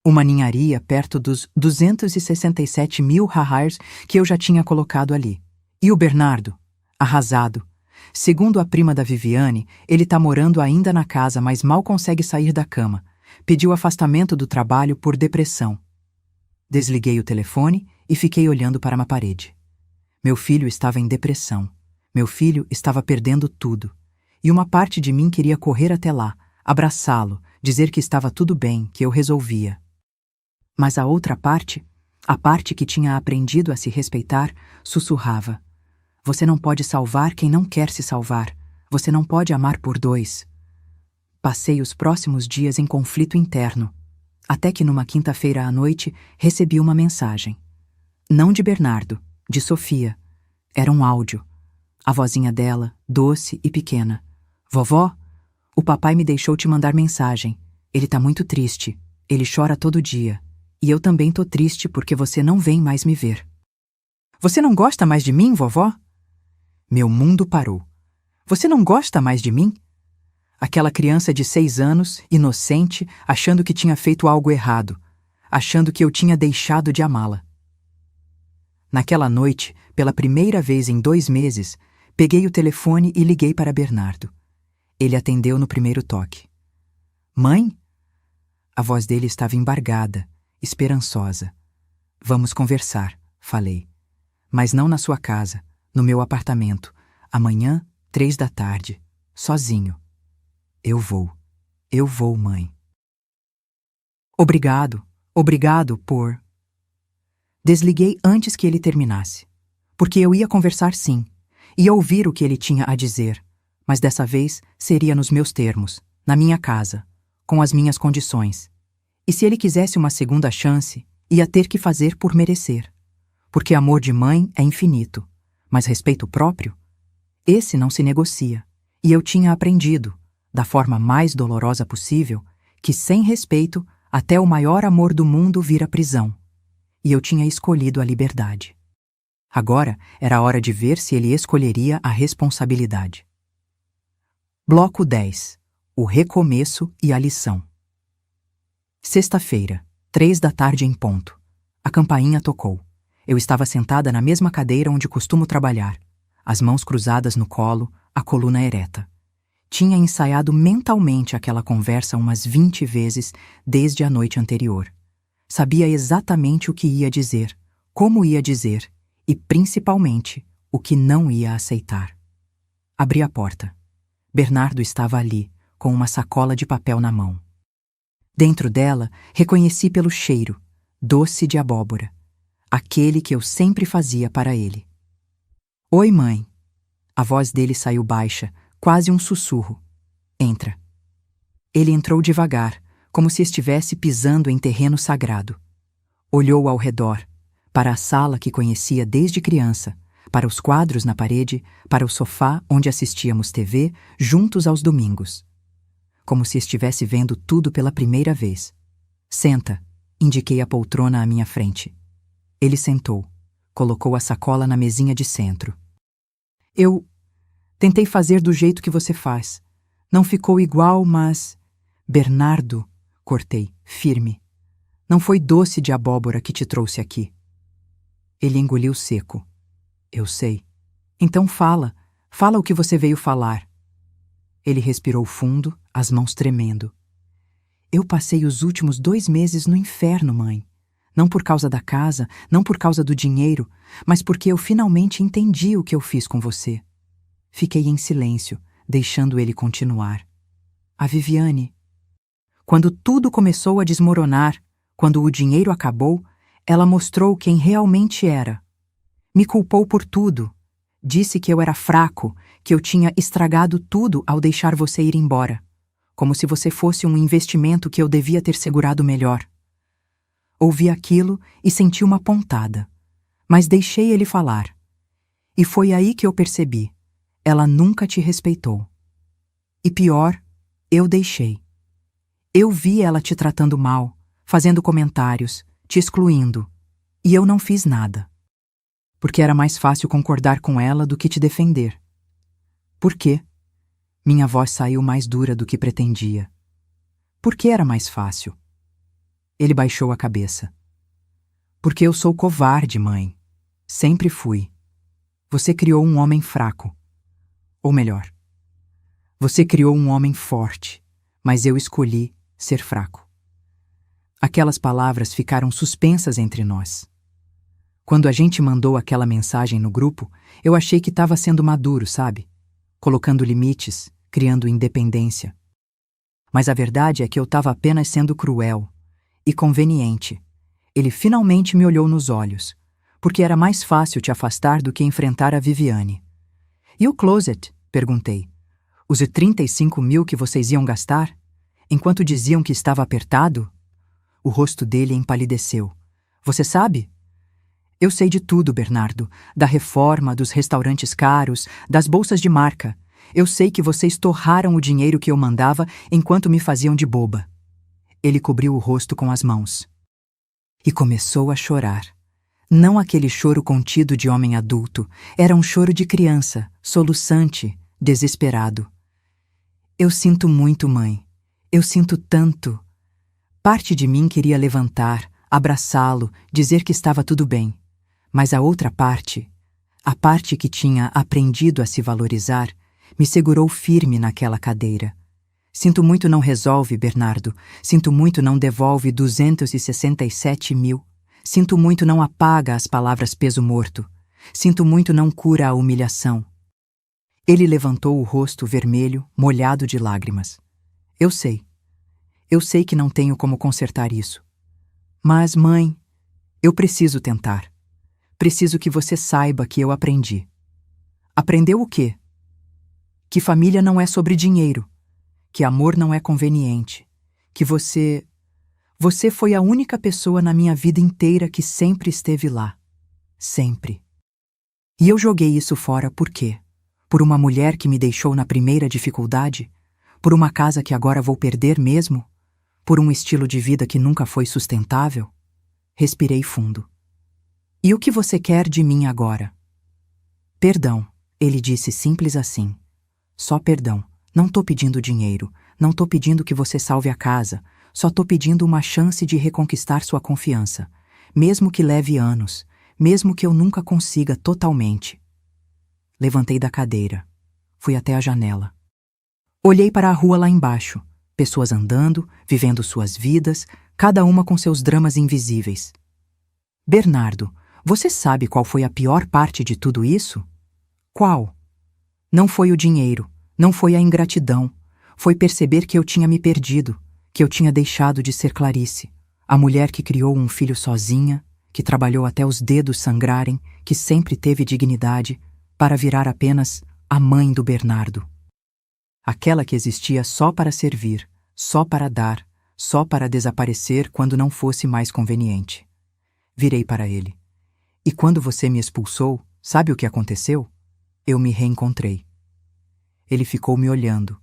Uma ninharia perto dos 267 mil reais que eu já tinha colocado ali. E o Bernardo? Arrasado. Segundo a prima da Viviane, ele tá morando ainda na casa, mas mal consegue sair da cama. Pediu afastamento do trabalho por depressão. Desliguei o telefone e fiquei olhando para uma parede. Meu filho estava em depressão. Meu filho estava perdendo tudo. E uma parte de mim queria correr até lá, abraçá-lo, dizer que estava tudo bem, que eu resolvia. Mas a outra parte, a parte que tinha aprendido a se respeitar, sussurrava: você não pode salvar quem não quer se salvar. Você não pode amar por dois. Passei os próximos dias em conflito interno, até que numa quinta-feira à noite recebi uma mensagem. Não de Bernardo, de Sofia. Era um áudio. A vozinha dela, doce e pequena. Vovó, o papai me deixou te mandar mensagem. Ele tá muito triste. Ele chora todo dia. E eu também tô triste porque você não vem mais me ver. Você não gosta mais de mim, vovó? Meu mundo parou. Você não gosta mais de mim? Aquela criança de 6 anos, inocente, achando que tinha feito algo errado, achando que eu tinha deixado de amá-la. Naquela noite, pela primeira vez em 2 meses, peguei o telefone e liguei para Bernardo. Ele atendeu no primeiro toque. Mãe? A voz dele estava embargada, esperançosa. Vamos conversar, falei. Mas não na sua casa, no meu apartamento. Amanhã, 3 da tarde, sozinho. Eu vou, mãe. Obrigado por... Desliguei antes que ele terminasse, porque eu ia conversar sim, ia ouvir o que ele tinha a dizer, mas dessa vez seria nos meus termos, na minha casa, com as minhas condições. E se ele quisesse uma segunda chance, ia ter que fazer por merecer. Porque amor de mãe é infinito, mas respeito próprio, esse não se negocia. E eu tinha aprendido, da forma mais dolorosa possível, que sem respeito, até o maior amor do mundo vira prisão. E eu tinha escolhido a liberdade. Agora era hora de ver se ele escolheria a responsabilidade. Bloco 10. O recomeço e a lição. Sexta-feira, 3 da tarde em ponto. A campainha tocou. Eu estava sentada na mesma cadeira onde costumo trabalhar, as mãos cruzadas no colo, a coluna ereta. Tinha ensaiado mentalmente aquela conversa umas 20 vezes desde a noite anterior. Sabia exatamente o que ia dizer, como ia dizer e, principalmente, o que não ia aceitar. Abri a porta. Bernardo estava ali, com uma sacola de papel na mão. Dentro dela, reconheci pelo cheiro, doce de abóbora, aquele que eu sempre fazia para ele. Oi, mãe. A voz dele saiu baixa, quase um sussurro. Entra. Ele entrou devagar, como se estivesse pisando em terreno sagrado. Olhou ao redor, para a sala que conhecia desde criança, para os quadros na parede, para o sofá onde assistíamos TV, juntos aos domingos. Como se estivesse vendo tudo pela primeira vez. Senta, indiquei a poltrona à minha frente. Ele sentou, colocou a sacola na mesinha de centro. Eu tentei fazer do jeito que você faz. Não ficou igual, mas... Bernardo, cortei, firme. Não foi doce de abóbora que te trouxe aqui. Ele engoliu seco. Eu sei. Então fala o que você veio falar. Ele respirou fundo, as mãos tremendo. Eu passei os últimos 2 meses no inferno, mãe. Não por causa da casa, não por causa do dinheiro, mas porque eu finalmente entendi o que eu fiz com você. Fiquei em silêncio, deixando ele continuar. A Viviane. Quando tudo começou a desmoronar, quando o dinheiro acabou, ela mostrou quem realmente era. Me culpou por tudo. Disse que eu era fraco, que eu tinha estragado tudo ao deixar você ir embora. Como se você fosse um investimento que eu devia ter segurado melhor. Ouvi aquilo e senti uma pontada, mas deixei ele falar. E foi aí que eu percebi. Ela nunca te respeitou. E pior, eu deixei. Eu vi ela te tratando mal, fazendo comentários, te excluindo. E eu não fiz nada. Porque era mais fácil concordar com ela do que te defender. Por quê? Minha voz saiu mais dura do que pretendia. Por que era mais fácil? Ele baixou a cabeça. Porque eu sou covarde, mãe. Sempre fui. Você criou um homem fraco. Ou melhor, você criou um homem forte, mas eu escolhi ser fraco. Aquelas palavras ficaram suspensas entre nós. Quando a gente mandou aquela mensagem no grupo, eu achei que estava sendo maduro, sabe? Colocando limites, criando independência. Mas a verdade é que eu estava apenas sendo cruel e conveniente. Ele finalmente me olhou nos olhos, porque era mais fácil te afastar do que enfrentar a Viviane. E o closet? Perguntei. Os 35 mil que vocês iam gastar? Enquanto diziam que estava apertado? O rosto dele empalideceu. Você sabe? Eu sei de tudo, Bernardo. Da reforma, dos restaurantes caros, das bolsas de marca. Eu sei que vocês torraram o dinheiro que eu mandava enquanto me faziam de boba. Ele cobriu o rosto com as mãos. E começou a chorar. Não aquele choro contido de homem adulto. Era um choro de criança, soluçante, desesperado. Eu sinto muito, mãe. Eu sinto tanto. Parte de mim queria levantar, abraçá-lo, dizer que estava tudo bem. Mas a outra parte, a parte que tinha aprendido a se valorizar, me segurou firme naquela cadeira. Sinto muito não resolve, Bernardo. Sinto muito não devolve 267 mil. Sinto muito não apaga as palavras peso morto. Sinto muito não cura a humilhação. Ele levantou o rosto vermelho, molhado de lágrimas. Eu sei. Eu sei que não tenho como consertar isso. Mas, mãe, eu preciso tentar. Preciso que você saiba que eu aprendi. Aprendeu o quê? Que família não é sobre dinheiro. Que amor não é conveniente. Que você Você foi a única pessoa na minha vida inteira que sempre esteve lá. Sempre. E eu joguei isso fora por quê? Por uma mulher que me deixou na primeira dificuldade? Por uma casa que agora vou perder mesmo? Por um estilo de vida que nunca foi sustentável? Respirei fundo. E o que você quer de mim agora? Perdão, ele disse simples assim. Só perdão. Não tô pedindo dinheiro. Não tô pedindo que você salve a casa. Só tô pedindo uma chance de reconquistar sua confiança. Mesmo que leve anos. Mesmo que eu nunca consiga totalmente. Levantei da cadeira. Fui até a janela. Olhei para a rua lá embaixo. Pessoas andando, vivendo suas vidas, cada uma com seus dramas invisíveis. Bernardo, você sabe qual foi a pior parte de tudo isso? Qual? Não foi o dinheiro, não foi a ingratidão. Foi perceber que eu tinha me perdido, que eu tinha deixado de ser Clarice, a mulher que criou um filho sozinha, que trabalhou até os dedos sangrarem, que sempre teve dignidade, para virar apenas a mãe do Bernardo. Aquela que existia só para servir, só para dar, só para desaparecer quando não fosse mais conveniente. Virei para ele. E quando você me expulsou, sabe o que aconteceu? Eu me reencontrei. Ele ficou me olhando,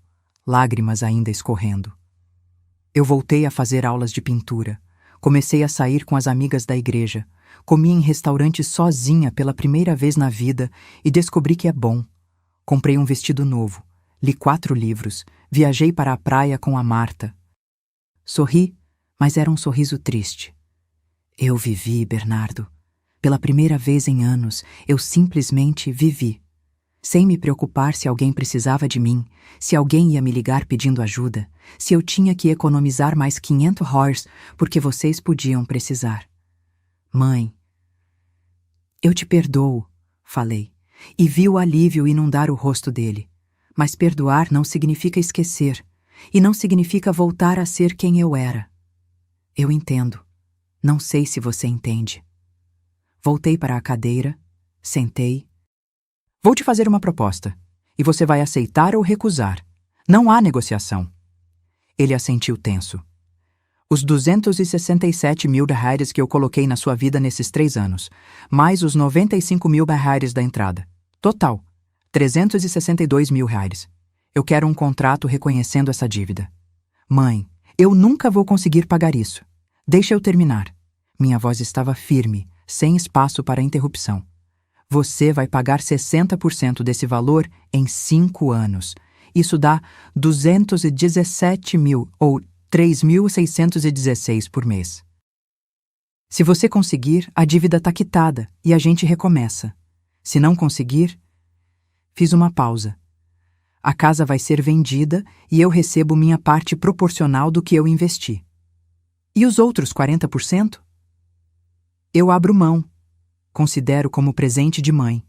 lágrimas ainda escorrendo. Eu voltei a fazer aulas de pintura. Comecei a sair com as amigas da igreja. Comi em restaurantes sozinha pela primeira vez na vida e descobri que é bom. Comprei um vestido novo. Li 4 livros. Viajei para a praia com a Marta. Sorri, mas era um sorriso triste. Eu vivi, Bernardo. Pela primeira vez em anos, eu simplesmente vivi. Sem me preocupar se alguém precisava de mim, se alguém ia me ligar pedindo ajuda, se eu tinha que economizar mais 500 HORs porque vocês podiam precisar. Mãe, eu te perdoo, falei, e vi o alívio inundar o rosto dele. Mas perdoar não significa esquecer, e não significa voltar a ser quem eu era. Eu entendo. Não sei se você entende. Voltei para a cadeira, sentei. Vou te fazer uma proposta, e você vai aceitar ou recusar. Não há negociação. Ele assentiu tenso. Os 267 mil reais que eu coloquei na sua vida nesses 3 anos, mais os 95 mil reais da entrada. Total, 362 mil reais. Eu quero um contrato reconhecendo essa dívida. Mãe, eu nunca vou conseguir pagar isso. Deixa eu terminar. Minha voz estava firme, sem espaço para interrupção. Você vai pagar 60% desse valor em 5 anos. Isso dá 217 mil ou 3.616 por mês. Se você conseguir, a dívida está quitada e a gente recomeça. Se não conseguir, fiz uma pausa. A casa vai ser vendida e eu recebo minha parte proporcional do que eu investi. E os outros 40%? Eu abro mão. Considero como presente de mãe,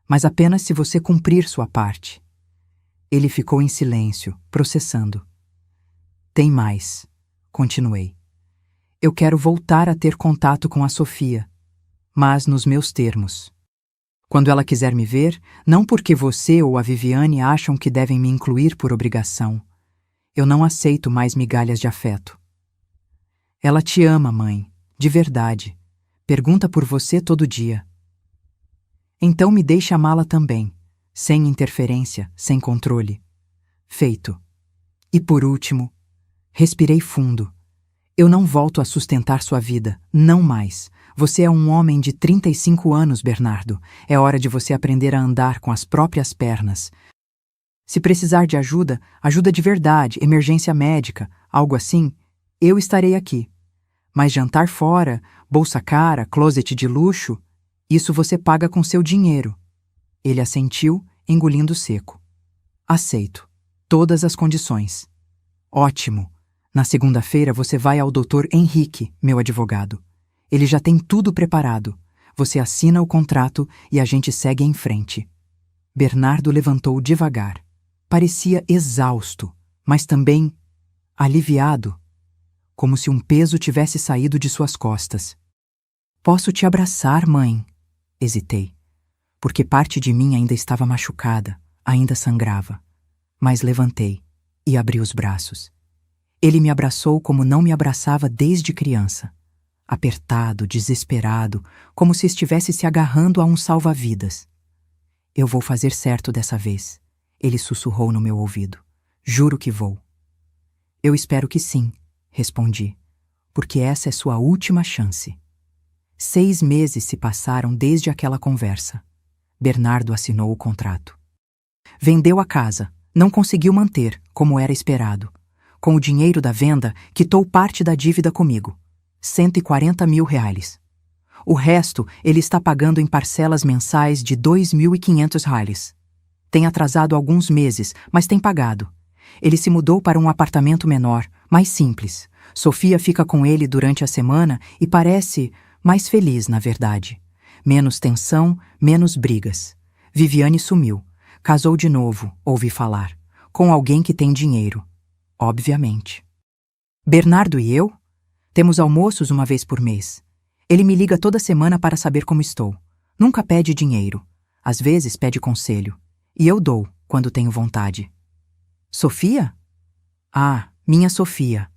mas apenas se você cumprir sua parte. Ele ficou em silêncio, processando. Tem mais, continuei. Eu quero voltar a ter contato com a Sofia, mas nos meus termos. Quando ela quiser me ver, não porque você ou a Viviane acham que devem me incluir por obrigação. Eu não aceito mais migalhas de afeto. Ela te ama, mãe, de verdade. Pergunta por você todo dia. Então me deixe amá-la também, sem interferência, sem controle. Feito. E por último, respirei fundo. Eu não volto a sustentar sua vida, não mais. Você é um homem de 35 anos, Bernardo. É hora de você aprender a andar com as próprias pernas. Se precisar de ajuda, ajuda de verdade, emergência médica, algo assim, eu estarei aqui. Mas jantar fora, bolsa cara, closet de luxo, isso você paga com seu dinheiro. Ele assentiu, engolindo seco. Aceito. Todas as condições. Ótimo. Na segunda-feira você vai ao Dr. Henrique, meu advogado. Ele já tem tudo preparado. Você assina o contrato e a gente segue em frente. Bernardo levantou devagar. Parecia exausto, mas também aliviado. Como se um peso tivesse saído de suas costas. Posso te abraçar, mãe? Hesitei, porque parte de mim ainda estava machucada, ainda sangrava. Mas levantei e abri os braços. Ele me abraçou como não me abraçava desde criança. Apertado, desesperado, como se estivesse se agarrando a um salva-vidas. Eu vou fazer certo dessa vez, ele sussurrou no meu ouvido. Juro que vou. Eu espero que sim, respondi, porque essa é sua última chance. 6 meses se passaram desde aquela conversa. Bernardo assinou o contrato. Vendeu a casa, não conseguiu manter, como era esperado. Com o dinheiro da venda, quitou parte da dívida comigo. 140 mil reais. O resto ele está pagando em parcelas mensais de 2.500 reais. Tem atrasado alguns meses, mas tem pagado. Ele se mudou para um apartamento menor, mais simples. Sofia fica com ele durante a semana e parece mais feliz, na verdade. Menos tensão, menos brigas. Viviane sumiu. Casou de novo, ouvi falar. Com alguém que tem dinheiro. Obviamente. Bernardo e eu? Temos almoços uma vez por mês. Ele me liga toda semana para saber como estou. Nunca pede dinheiro. Às vezes pede conselho. E eu dou, quando tenho vontade. Sofia? Ah, minha Sofia.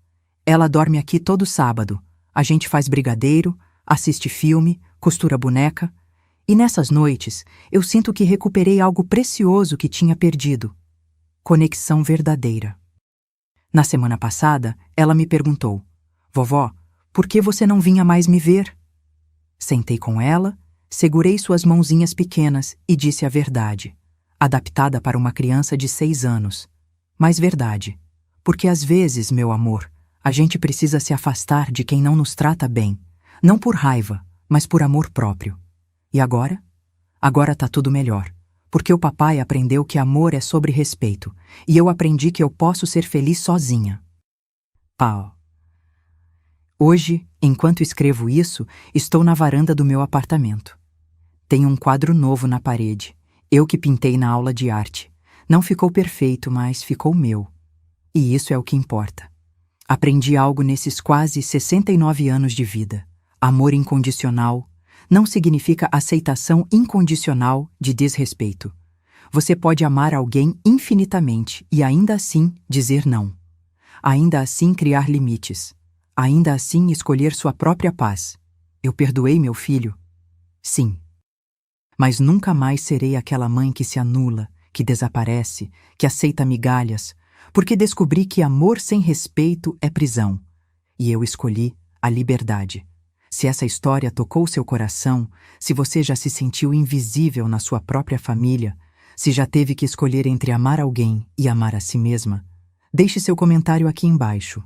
Ela dorme aqui todo sábado. A gente faz brigadeiro, assiste filme, costura boneca. E nessas noites, eu sinto que recuperei algo precioso que tinha perdido. Conexão verdadeira. Na semana passada, ela me perguntou: Vovó, por que você não vinha mais me ver? Sentei com ela, segurei suas mãozinhas pequenas e disse a verdade, adaptada para uma criança de 6 anos. Mas verdade, porque às vezes, meu amor, a gente precisa se afastar de quem não nos trata bem, não por raiva, mas por amor próprio. E agora? Agora tá tudo melhor, porque o papai aprendeu que amor é sobre respeito, e eu aprendi que eu posso ser feliz sozinha. Pau. Hoje, enquanto escrevo isso, estou na varanda do meu apartamento. Tenho um quadro novo na parede, eu que pintei na aula de arte. Não ficou perfeito, mas ficou meu. E isso é o que importa. Aprendi algo nesses quase 69 anos de vida. Amor incondicional não significa aceitação incondicional de desrespeito. Você pode amar alguém infinitamente e ainda assim dizer não. Ainda assim criar limites. Ainda assim escolher sua própria paz. Eu perdoei meu filho? Sim. Mas nunca mais serei aquela mãe que se anula, que desaparece, que aceita migalhas, porque descobri que amor sem respeito é prisão. E eu escolhi a liberdade. Se essa história tocou seu coração, se você já se sentiu invisível na sua própria família, se já teve que escolher entre amar alguém e amar a si mesma, deixe seu comentário aqui embaixo.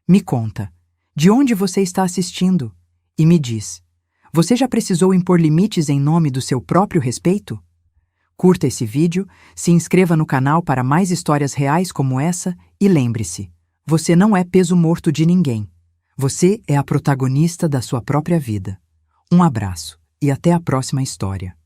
Me conta, de onde você está assistindo? E me diz, você já precisou impor limites em nome do seu próprio respeito? Curta esse vídeo, se inscreva no canal para mais histórias reais como essa e lembre-se, você não é peso morto de ninguém. Você é a protagonista da sua própria vida. Um abraço e até a próxima história.